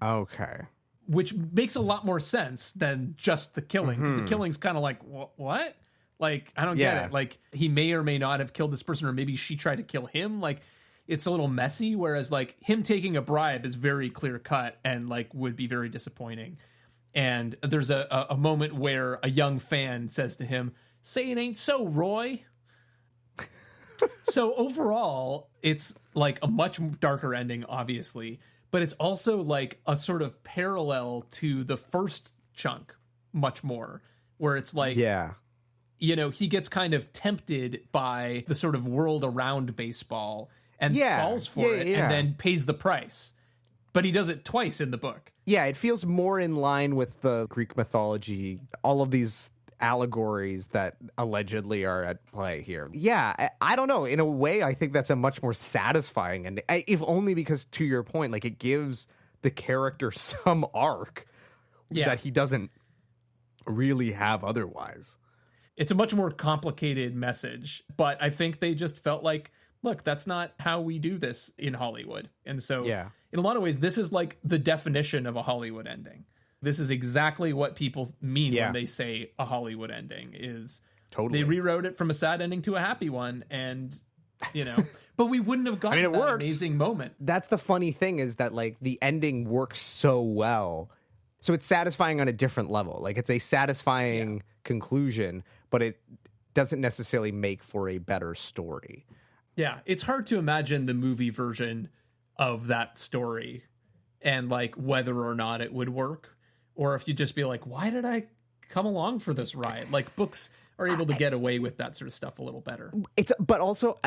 Okay. Which makes a lot more sense than just the killing. Because the killing's kind of like, what? Like, I don't get it. Like, he may or may not have killed this person, or maybe she tried to kill him. Like, it's a little messy. Whereas, like, him taking a bribe is very clear cut and, like, would be very disappointing. And there's a moment where a young fan says to him, say it ain't so, Roy. So overall, it's like a much darker ending, obviously. But it's also like a sort of parallel to the first chunk much more, where it's like, you know, he gets kind of tempted by the sort of world around baseball and falls for it and then pays the price. But he does it twice in the book. Yeah, it feels more in line with the Greek mythology, all of these allegories that allegedly are at play here. Yeah, I don't know. In a way, I think that's a much more satisfying, and if only because, to your point, like, it gives the character some arc that he doesn't really have otherwise. It's a much more complicated message, but I think they just felt like, look, that's not how we do this in Hollywood. And so in a lot of ways, this is like the definition of a Hollywood ending. This is exactly what people mean when they say a Hollywood ending is they rewrote it from a sad ending to a happy one. And, you know, but we wouldn't have gotten that amazing moment. That's the funny thing, is that, like, the ending works so well. So it's satisfying on a different level. Like, it's a satisfying conclusion, but it doesn't necessarily make for a better story. Yeah. It's hard to imagine the movie version of that story and, like, whether or not it would work. Or if you just be like, why did I come along for this ride? Like, books are able to get away with that sort of stuff a little better. But also,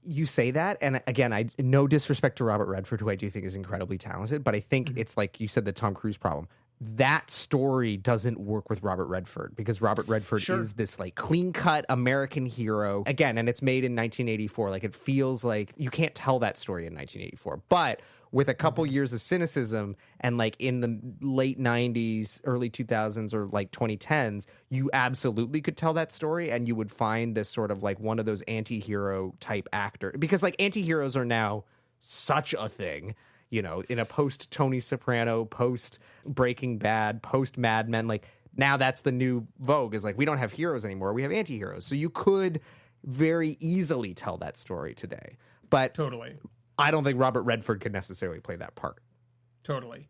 you say that, and again, no disrespect to Robert Redford, who I do think is incredibly talented, but I think it's like you said, the Tom Cruise problem. That story doesn't work with Robert Redford, because Robert Redford is this, like, clean-cut American hero. Again, and it's made in 1984. Like, it feels like you can't tell that story in 1984. But with a couple years of cynicism, and, like, in the late 90s, early 2000s, or, like, 2010s, you absolutely could tell that story, and you would find this sort of, like, one of those anti-hero type actor. Because, like, anti-heroes are now such a thing. You know, in a post Tony Soprano, post Breaking Bad, post Mad Men, like, now that's the new vogue, is like, we don't have heroes anymore, we have anti-heroes. So you could very easily tell that story today. But I don't think Robert Redford could necessarily play that part. Totally.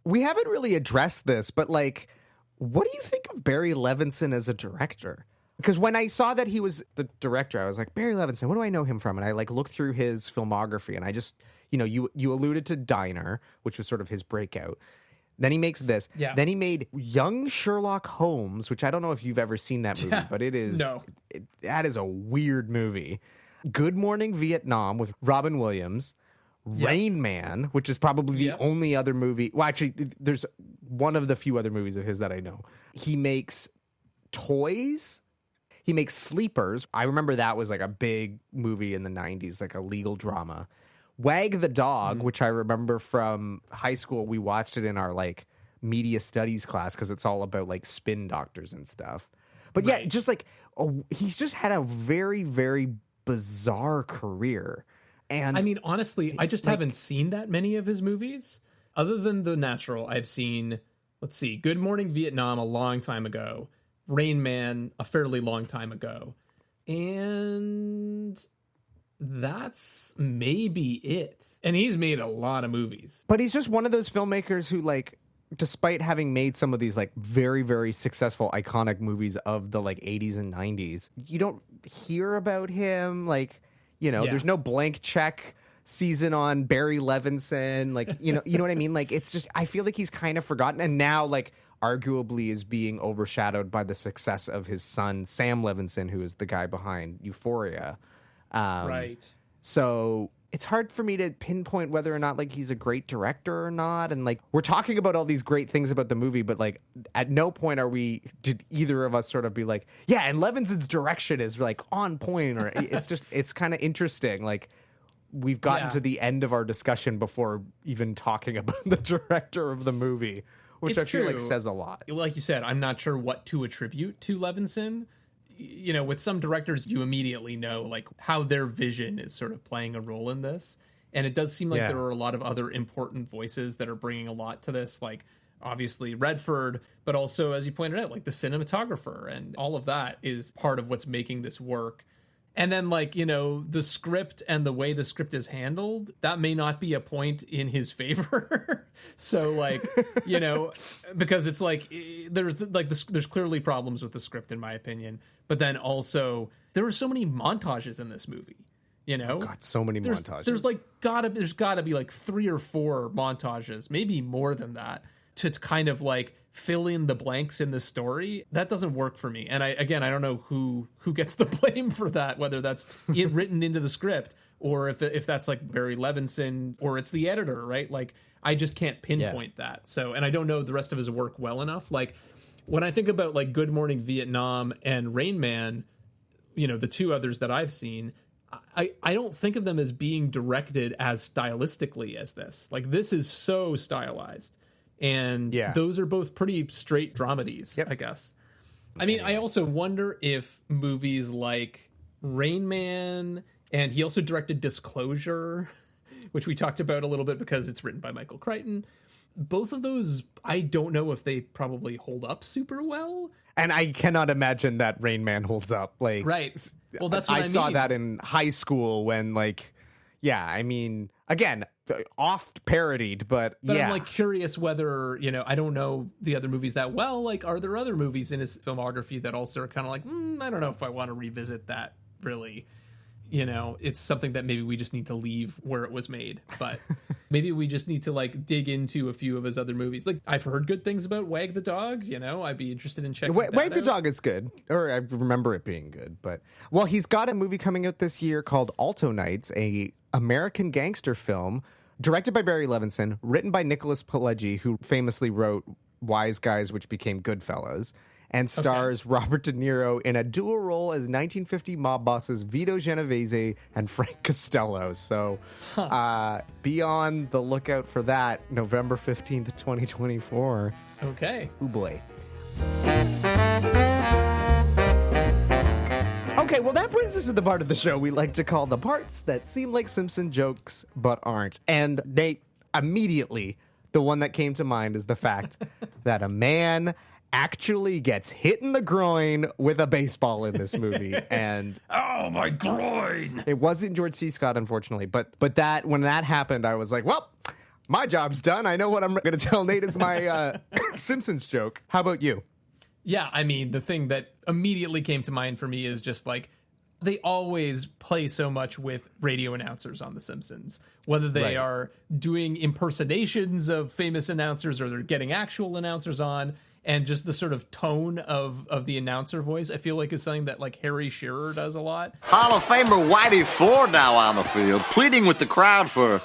We haven't really addressed this, but, like, what do you think of Barry Levinson as a director? Because when I saw that he was the director, I was like, Barry Levinson, what do I know him from? And I, like, looked through his filmography, and I just, you know, you alluded to Diner, which was sort of his breakout. Then he makes this. Yeah. Then he made Young Sherlock Holmes, which I don't know if you've ever seen that movie, but it is that is a weird movie. Good Morning Vietnam with Robin Williams. Rain Man, which is probably the only other movie. Well, actually, there's one of the few other movies of his that I know. He makes Toys. He makes Sleepers. I remember that was, like, a big movie in the 90s, like a legal drama. Wag the Dog, which I remember from high school. We watched it in our, like, media studies class because it's all about, like, spin doctors and stuff. But yeah, just like he's just had a very, very bizarre career. And I mean, honestly, I just haven't seen that many of his movies. Other than The Natural, I've seen, let's see, Good Morning Vietnam a long time ago, Rain Man a fairly long time ago, and that's maybe it. And he's made a lot of movies. But he's just one of those filmmakers who, like, despite having made some of these, like, very, very successful, iconic movies of the, like, 80s and 90s, you don't hear about him. Like, you know, there's no Blank Check season on Barry Levinson. Like, you know what I mean? Like, it's just, I feel like he's kind of forgotten. And now, like, arguably is being overshadowed by the success of his son, Sam Levinson, who is the guy behind Euphoria. Right. So it's hard for me to pinpoint whether or not, like, he's a great director or not. And, like, we're talking about all these great things about the movie, but, like, at no point did either of us sort of be like, yeah, and Levinson's direction is, like, on point, or it's just, it's kind of interesting. Like, we've gotten to the end of our discussion before even talking about the director of the movie, which I feel like says a lot. Like you said, I'm not sure what to attribute to Levinson. You know, with some directors, you immediately know, like, how their vision is sort of playing a role in this. And it does seem like there are a lot of other important voices that are bringing a lot to this, like, obviously Redford, but also, as you pointed out, like, the cinematographer, and all of that is part of what's making this work. And then, like, you know, the script and the way the script is handled, that may not be a point in his favor. So, like, you know, because it's like, there's clearly problems with the script, in my opinion. But then also, there are so many montages in this movie, you know? Oh God, so many montages. There's gotta be like 3 or 4 montages, maybe more than that, to kind of like fill in the blanks in the story. That doesn't work for me. And I don't know who gets the blame for that, whether that's written into the script or if that's like Barry Levinson or it's the editor, right? Like, I just can't pinpoint that. So, and I don't know the rest of his work well enough. Like, when I think about like Good Morning Vietnam and Rain Man, you know, the 2 others that I've seen, I don't think of them as being directed as stylistically as this. Like, this is so stylized. And those are both pretty straight dramedies, I guess. I mean, I also wonder if movies like Rain Man, and he also directed Disclosure, which we talked about a little bit because it's written by Michael Crichton. Both of those, I don't know if they probably hold up super well. And I cannot imagine that Rain Man holds up. Like, right. Well, that's what I mean. Saw that in high school when, like, I mean, again, oft parodied, but I'm like curious whether, you know, I don't know the other movies that well. Like, are there other movies in his filmography that also are kind of like, I don't know if I want to revisit that, really. You know, it's something that maybe we just need to leave where it was made, but maybe we just need to like dig into a few of his other movies. Like, I've heard good things about Wag the Dog, you know, I'd be interested in checking that Wag the out. Dog is good, or I remember it being good, but, well, he's got a movie coming out this year called Alto Nights, a American gangster film directed by Barry Levinson, written by Nicholas Pileggi, who famously wrote Wise Guys, which became Goodfellas, and stars Robert De Niro in a dual role as 1950 mob bosses Vito Genovese and Frank Costello. So be on the lookout for that, November 15th, 2024. Okay. Oh, boy. Okay, well, that brings us to the part of the show we like to call the parts that seem like Simpson jokes but aren't. And Nate, immediately, the one that came to mind is the fact that a man actually gets hit in the groin with a baseball in this movie. And oh, my groin! It wasn't George C. Scott, unfortunately, but that when that happened, I was like, well, my job's done. I know what I'm going to tell Nate is my Simpsons joke. How about you? Yeah, I mean, the thing that immediately came to mind for me is just like, they always play so much with radio announcers on The Simpsons, whether they are doing impersonations of famous announcers or they're getting actual announcers on. And just the sort of tone of the announcer voice, I feel like is something that like Harry Shearer does a lot. Hall of Famer Whitey Ford now on the field, pleading with the crowd for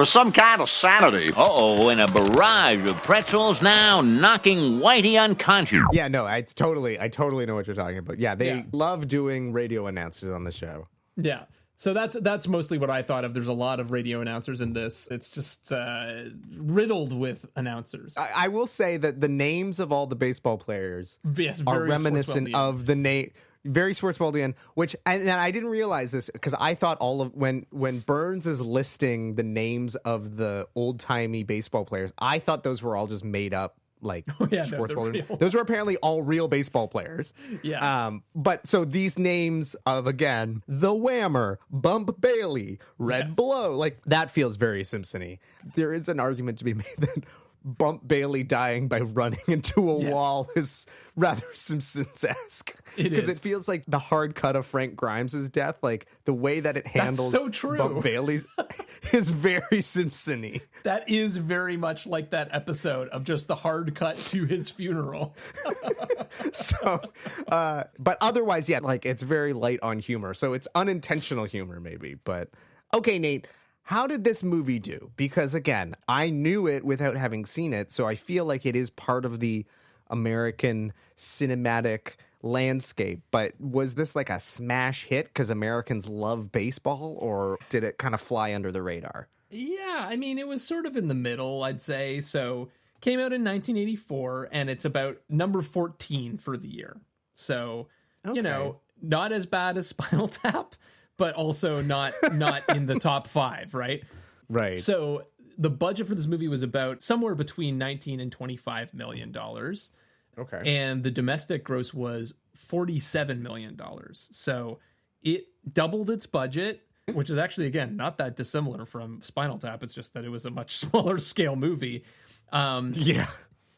some kind of sanity. Uh-oh, and a barrage of pretzels now knocking Whitey unconscious. Yeah, no, I totally know what you're talking about. Yeah, they love doing radio announcers on the show. Yeah. So that's mostly what I thought of. There's a lot of radio announcers in this. It's just riddled with announcers. I will say that the names of all the baseball players are reminiscent of the name. Very Swartzweldian, which, and I didn't realize this because I thought all of when Burns is listing the names of the old timey baseball players, I thought those were all just made up. Like Swartzweldian. Those were apparently all real baseball players. Yeah. But so these names of, again, the Whammer, Bump Bailey, Red Blow, like that feels very Simpson-y. There is an argument to be made that Bump Bailey dying by running into a wall is rather Simpsons-esque. Because it feels like the hard cut of Frank Grimes' death, like the way that it handles so true. Bump Bailey is very Simpson-y. That is very much like that episode of just the hard cut to his funeral. So, but otherwise, yeah, like it's very light on humor. So it's unintentional humor maybe. But okay, Nate, how did this movie do? Because again, I knew it without having seen it. So I feel like it is part of the American cinematic landscape. But was this like a smash hit because Americans love baseball, or did it kind of fly under the radar? Yeah, I mean, it was sort of in the middle, I'd say. So came out in 1984, and it's about number 14 for the year. So, you know, not as bad as Spinal Tap, but also not in the top 5, right? Right. So the budget for this movie was about somewhere between 19 and $25 million. Okay. And the domestic gross was $47 million. So it doubled its budget, which is actually, again, not that dissimilar from Spinal Tap. It's just that it was a much smaller scale movie. Yeah.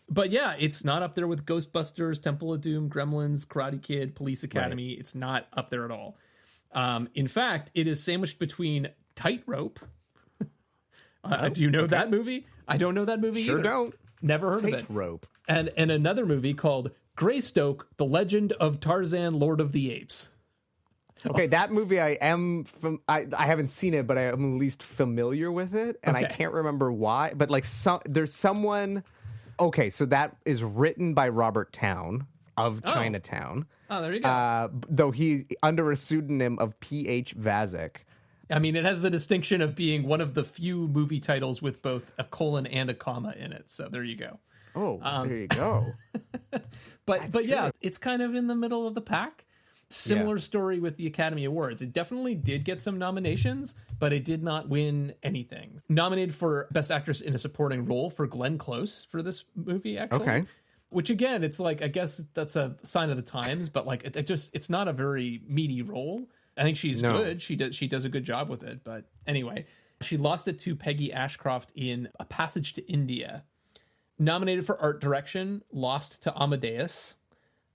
But yeah, it's not up there with Ghostbusters, Temple of Doom, Gremlins, Karate Kid, Police Academy. Right. It's not up there at all. In fact, it is sandwiched between Tightrope. Do you know that movie? I don't know that movie either. Sure don't. Never heard of it. Tightrope. And another movie called Greystoke, The Legend of Tarzan, Lord of the Apes. Okay, that movie I haven't seen it, but I am at least familiar with it, and I can't remember why. But like, there's someone. Okay, so that is written by Robert Towne of Chinatown. Oh, there you go. Though he's under a pseudonym of P.H. Vazik. I mean, it has the distinction of being one of the few movie titles with both a colon and a comma in it. So there you go. Oh, there you go. But yeah, it's kind of in the middle of the pack. Similar story with the Academy Awards. It definitely did get some nominations, but it did not win anything. Nominated for Best Actress in a Supporting Role for Glenn Close for this movie, actually. Okay. Which again, it's like, I guess that's a sign of the times, but like it's not a very meaty role. I think she's good. She does a good job with it. But anyway, she lost it to Peggy Ashcroft in A Passage to India. Nominated for art direction, lost to Amadeus.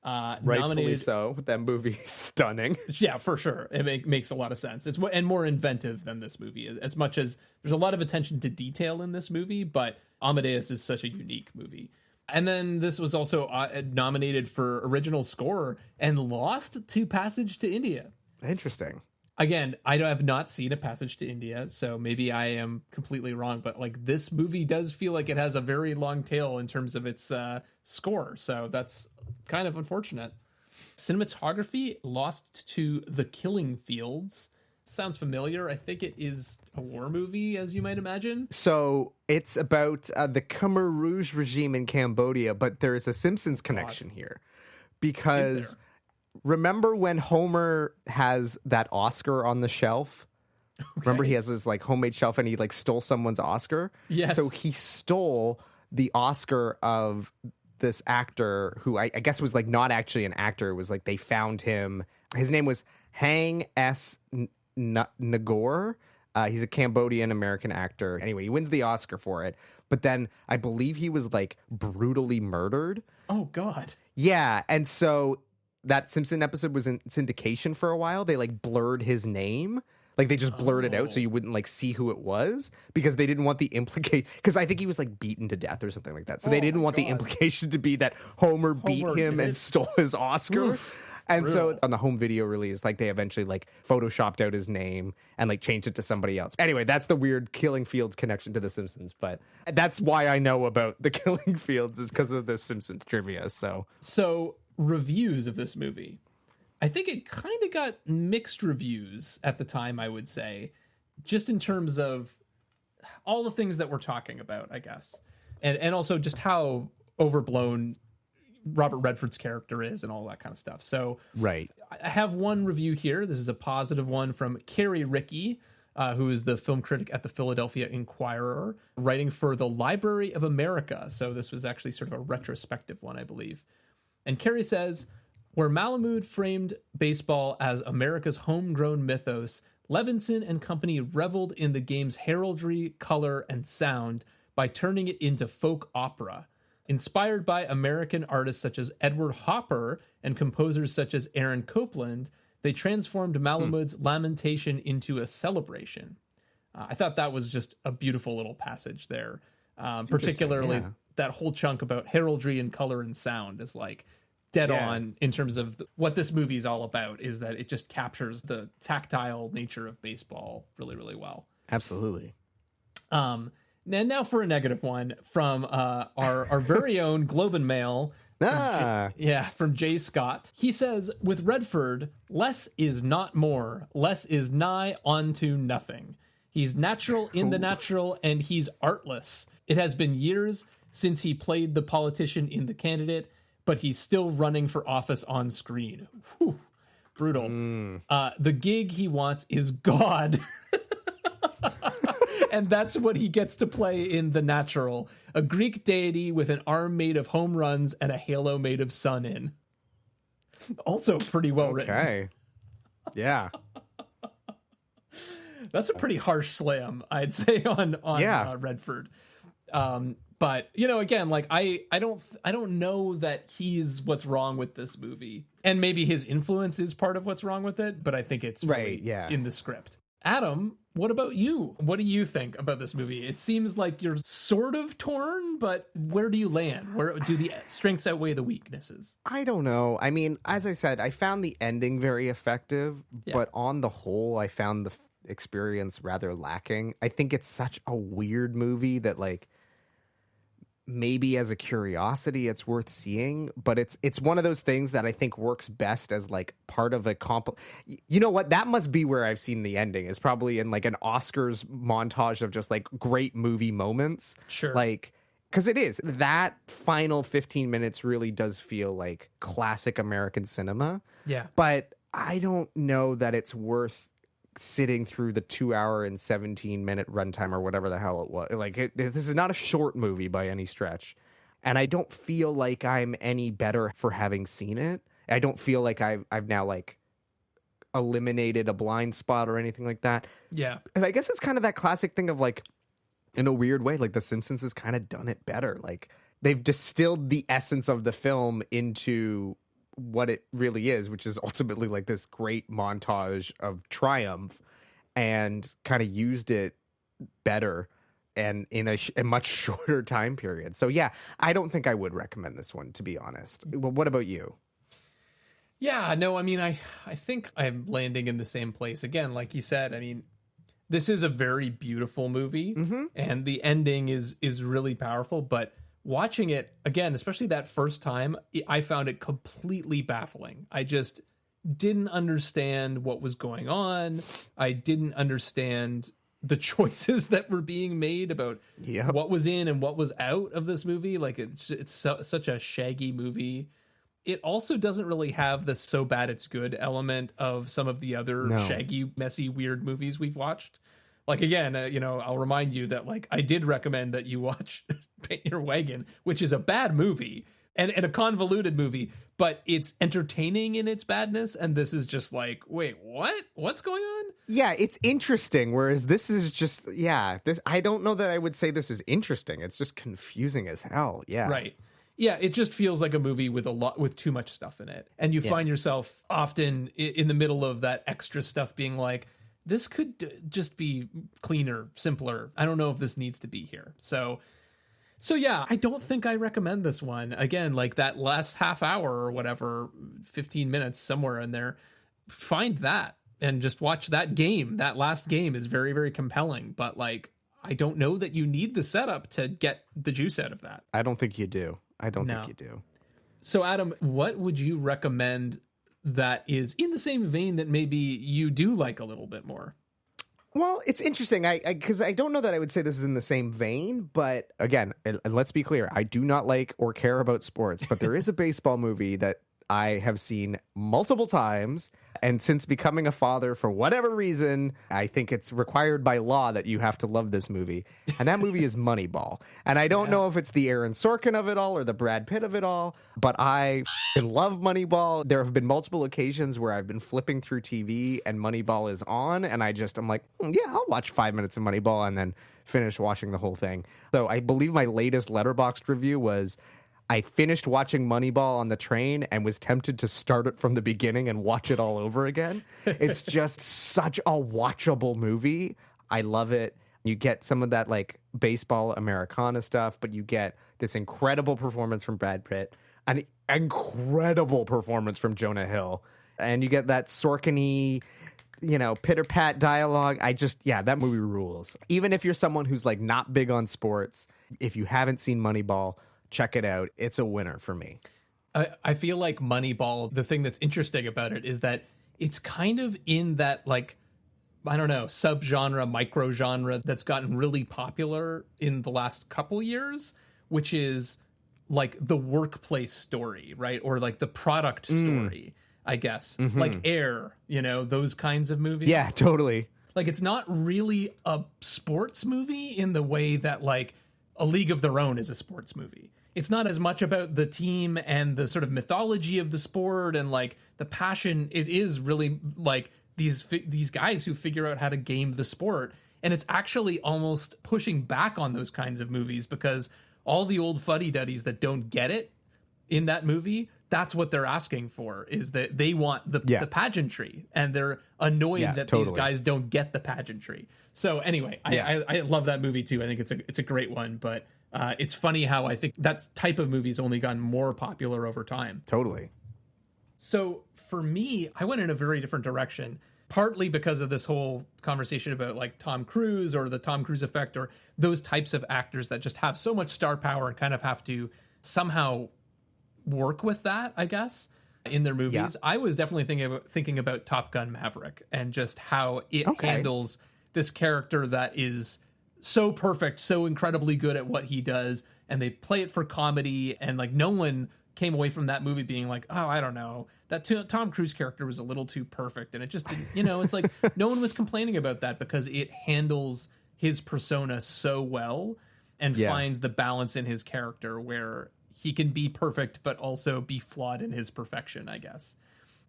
Rightfully so. That movie's stunning. Yeah, for sure. It makes a lot of sense. It's more inventive than this movie, as much as there's a lot of attention to detail in this movie, but Amadeus is such a unique movie. And then this was also nominated for original score and lost to Passage to India. Interesting. Again, I have not seen A Passage to India, so maybe I am completely wrong, but like this movie does feel like it has a very long tail in terms of its score, so that's kind of unfortunate. Cinematography lost to The Killing Fields. Sounds familiar. I think it is a war movie, as you might imagine. So it's about the Khmer Rouge regime in Cambodia, but there is a Simpsons connection here. Because remember when Homer has that Oscar on the shelf? Okay. Remember he has his like homemade shelf and he like stole someone's Oscar? Yes. So he stole the Oscar of this actor who I guess was like not actually an actor. It was like they found him. His name was Hang S. Nagor. He's a Cambodian American actor. Anyway, he wins the Oscar for it. But then I believe he was like brutally murdered. Oh, God. Yeah. And so that Simpson episode was in syndication for a while. They like blurred his name. Like they just blurred it out so you wouldn't like see who it was because they didn't want the implication. Because I think he was like beaten to death or something like that. So they didn't want the implication to be that Homer beat him and stole his Oscar. Oof. And so on the home video release, like they eventually like photoshopped out his name and like changed it to somebody else. Anyway, that's the weird Killing Fields connection to The Simpsons. But that's why I know about the Killing Fields is because of the Simpsons trivia. So reviews of this movie. I think it kind of got mixed reviews at the time, I would say, just in terms of all the things that we're talking about, I guess. And also just how overblown Robert Redford's character is and all that kind of stuff. So right. I have one review here. This is a positive one from Carrie Rickey, who is the film critic at the Philadelphia Inquirer, writing for the Library of America. So this was actually sort of a retrospective one, I believe. And Carrie says, where Malamud framed baseball as America's homegrown mythos, Levinson and company reveled in the game's heraldry, color, and sound, by turning it into folk opera. Inspired by American artists such as Edward Hopper and composers such as Aaron Copland, they transformed Malamud's lamentation into a celebration. I thought that was just a beautiful little passage there. Particularly that whole chunk about heraldry and color and sound is like dead on in terms of what this movie is all about, is that it just captures the tactile nature of baseball really, really well. Absolutely. And now for a negative one from our very own Globe and Mail. From Jay Scott. He says, with Redford, less is not more. Less is nigh onto nothing. He's natural in the natural, and he's artless. It has been years since he played the politician in The Candidate, but he's still running for office on screen. Whew, brutal. The gig he wants is God. And that's what he gets to play in The Natural, a Greek deity with an arm made of home runs and a halo made of sun in. Also pretty well written. Okay. Yeah. That's a pretty harsh slam, I'd say, on Redford. But again, like I don't know that he's what's wrong with this movie, and maybe his influence is part of what's wrong with it. But I think it's really in the script. Adam, what about you? What do you think about this movie? It seems like you're sort of torn, but where do you land? Where do the strengths outweigh the weaknesses? I don't know. I mean, as I said, I found the ending very effective, but on the whole, I found the experience rather lacking. I think it's such a weird movie that, like, maybe as a curiosity it's worth seeing, but it's one of those things that I think works best as like part of a you know what, that must be where I've seen the ending, is probably in like an Oscars montage of just like great movie moments. Sure. Like, because it is, that final 15 minutes really does feel like classic American cinema. Yeah. But I don't know that it's worth sitting through the 2-hour and 17-minute runtime or whatever the hell it was. Like, this is not a short movie by any stretch. And I don't feel like I'm any better for having seen it. I don't feel like I've now like eliminated a blind spot or anything like that. Yeah. And I guess it's kind of that classic thing of like, in a weird way, like The Simpsons has kind of done it better. Like, they've distilled the essence of the film into what it really is, which is ultimately like this great montage of triumph, and kind of used it better and in a much shorter time period. So yeah, I don't think I would recommend this one, to be honest. Well, what about you? Yeah, no, I mean, I think I'm landing in the same place again. Like you said, I mean, this is a very beautiful movie, and the ending is really powerful, but watching it again, especially that first time, I found it completely baffling. I just didn't understand what was going on. I didn't understand the choices that were being made about what was in and what was out of this movie. Like, it's such a shaggy movie. It also doesn't really have the so bad it's good element of some of the other shaggy, messy, weird movies we've watched. Like, again, I'll remind you that, like, I did recommend that you watch Paint Your Wagon, which is a bad movie and a convoluted movie, but it's entertaining in its badness. And this is just like, wait, what? What's going on? Yeah, it's interesting. Whereas this is just, I don't know that I would say this is interesting. It's just confusing as hell. Yeah. Right. Yeah, it just feels like a movie with too much stuff in it. And you find yourself often in the middle of that extra stuff being like, this could just be cleaner, simpler. I don't know if this needs to be here. So yeah, I don't think I recommend this one. Again, like that last half hour or whatever, 15 minutes, somewhere in there, find that and just watch that game. That last game is very, very compelling. But like, I don't know that you need the setup to get the juice out of that. I don't think you do. I don't think you do. So Adam, what would you recommend that is in the same vein that maybe you do like a little bit more? Well, it's interesting, because I don't know that I would say this is in the same vein, but again, and let's be clear, I do not like or care about sports, but there is a baseball movie that I have seen multiple times. And since becoming a father, for whatever reason, I think it's required by law that you have to love this movie. And that movie is Moneyball. And I don't know if it's the Aaron Sorkin of it all or the Brad Pitt of it all, but I love Moneyball. There have been multiple occasions where I've been flipping through TV and Moneyball is on, and I'm like, yeah, I'll watch 5 minutes of Moneyball and then finish watching the whole thing. So I believe my latest Letterboxd review was, I finished watching Moneyball on the train and was tempted to start it from the beginning and watch it all over again. It's just such a watchable movie. I love it. You get some of that like baseball Americana stuff, but you get this incredible performance from Brad Pitt, an incredible performance from Jonah Hill, and you get that Sorkin-y, pitter-pat dialogue. That movie rules. Even if you're someone who's like not big on sports, if you haven't seen Moneyball, check it out. It's a winner for me. I feel like Moneyball, the thing that's interesting about it is that it's kind of in that, like, I don't know, subgenre, micro-genre that's gotten really popular in the last couple years, which is like the workplace story, right? Or like the product story, I guess. Mm-hmm. Like Air, those kinds of movies. Yeah, totally. Like, it's not really a sports movie in the way that, like, A League of Their Own is a sports movie. It's not as much about the team and the sort of mythology of the sport and like the passion. It is really like these guys who figure out how to game the sport. And it's actually almost pushing back on those kinds of movies, because all the old fuddy-duddies that don't get it in that movie, that's what they're asking for, is that they want the pageantry, and they're annoyed that these guys don't get the pageantry. So anyway, I love that movie too. I think it's a great one, but it's funny how I think that type of movie's only gotten more popular over time. Totally. So for me, I went in a very different direction, partly because of this whole conversation about like Tom Cruise or the Tom Cruise effect, or those types of actors that just have so much star power and kind of have to somehow work with that, I guess, in their movies. Yeah. I was definitely thinking about Top Gun Maverick and just how it handles this character that is so perfect, so incredibly good at what he does, and they play it for comedy, and like no one came away from that movie being like, oh, I don't know, that Tom Cruise character was a little too perfect, and it just didn't, it's like no one was complaining about that because it handles his persona so well and finds the balance in his character where he can be perfect but also be flawed in his perfection, I guess.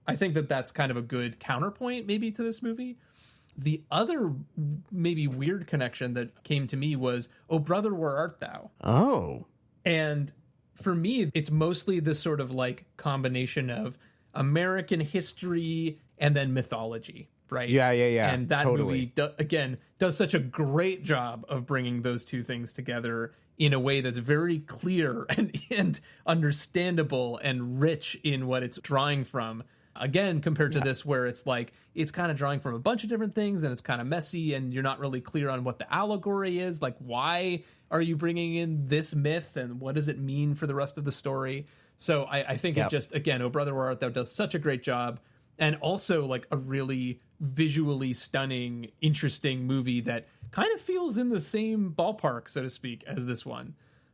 I think that's kind of a good counterpoint maybe to this movie. The other maybe weird connection that came to me was, Oh, Brother, Where Art Thou? Oh. And for me, it's mostly this sort of like combination of American history and then mythology, right? Yeah. And that movie, again, does such a great job of bringing those two things together in a way that's very clear and understandable and rich in what it's drawing from. Again, compared to this, where it's like, it's kind of drawing from a bunch of different things and it's kind of messy and you're not really clear on what the allegory is. Like, why are you bringing in this myth and what does it mean for the rest of the story? So I think it just, again, Oh, Brother, Where Art Thou does such a great job. And also like a really visually stunning, interesting movie that kind of feels in the same ballpark, so to speak, as this one.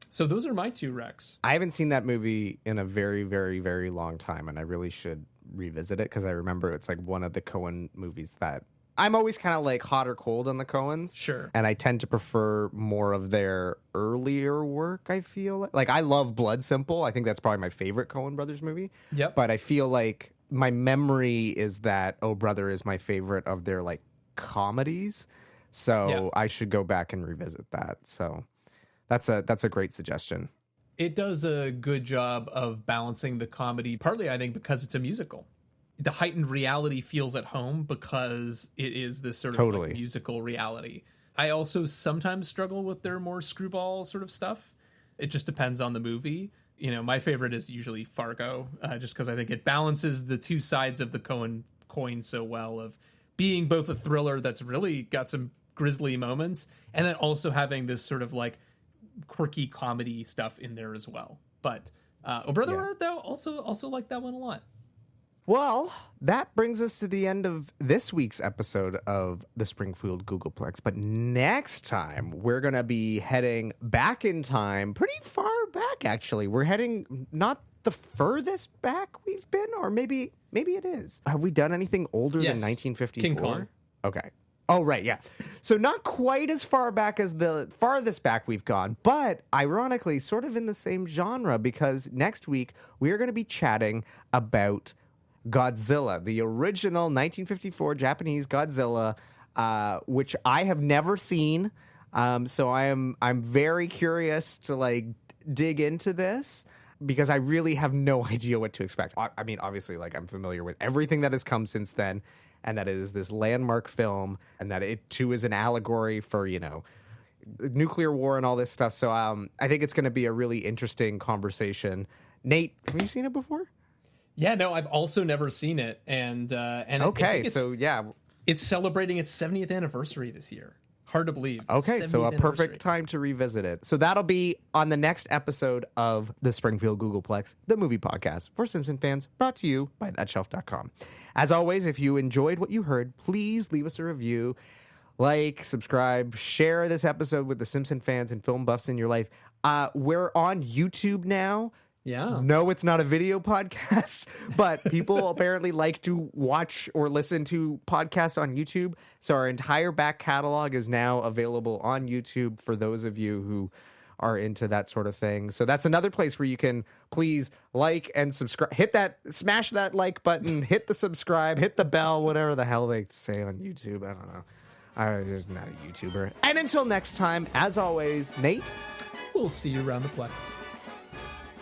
So those are my two recs. I haven't seen that movie in a very, very, very long time, and I really should revisit it because I remember it's like one of the Coen movies that I'm always kind of like hot or cold on the Coens. Sure. And I tend to prefer more of their earlier work, I feel. Like I love Blood Simple. I think that's probably my favorite Coen Brothers movie. Yep. But I feel like my memory is that Oh Brother is my favorite of their like comedies. So I should go back and revisit that. So that's a great suggestion. It does a good job of balancing the comedy, partly I think because it's a musical. The heightened reality feels at home because it is this sort of like musical reality. I also sometimes struggle with their more screwball sort of stuff. It just depends on the movie. My favorite is usually Fargo, just because I think it balances the two sides of the Coen coin so well, of being both a thriller that's really got some grisly moments and then also having this sort of like quirky comedy stuff in there as well. But Oh Brother, Where Art Thou? Also like that one a lot. Well, that brings us to the end of this week's episode of the Springfield Googleplex. But next time, we're going to be heading back in time, pretty far back, actually. We're heading not the furthest back we've been, or maybe it is. Have we done anything older than 1954? King Kong. Okay. Oh, right, yeah. So not quite as far back as the farthest back we've gone, but ironically, sort of in the same genre, because next week we are going to be chatting about Godzilla, the original 1954 Japanese Godzilla, which I have never seen. So I'm very curious to like dig into this because I really have no idea what to expect. I mean, obviously, like I'm familiar with everything that has come since then, and that it is this landmark film, and that it too is an allegory for, you know, nuclear war and all this stuff. So I think it's going to be a really interesting conversation. Nate, have you seen it before? Yeah, no, I've also never seen it, and okay, so yeah, it's celebrating its 70th anniversary this year. Hard to believe. Okay, so a perfect time to revisit it. So that'll be on the next episode of the Springfield Googleplex, the movie podcast for Simpson fans, brought to you by thatshelf.com. As always, if you enjoyed what you heard, please leave us a review, like, subscribe, share this episode with the Simpson fans and film buffs in your life. We're on YouTube now. Yeah. No, it's not a video podcast, but people apparently like to watch or listen to podcasts on YouTube. So our entire back catalog is now available on YouTube for those of you who are into that sort of thing. So that's another place where you can please like and subscribe. Smash that like button, hit the subscribe, hit the bell, whatever the hell they say on YouTube. I don't know. I'm just not a YouTuber. And until next time, as always, Nate, we'll see you around the plex.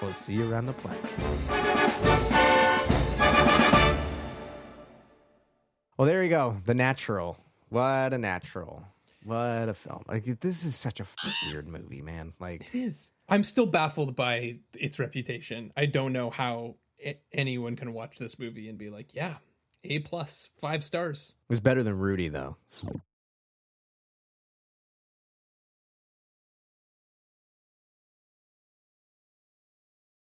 We'll see you around the plex. Well, there you go. The Natural. What a natural. What a film. Like, this is such a weird movie, man. Like, it is. I'm still baffled by its reputation. I don't know how anyone can watch this movie and be like, yeah, A+, 5 stars. It's better than Rudy, though.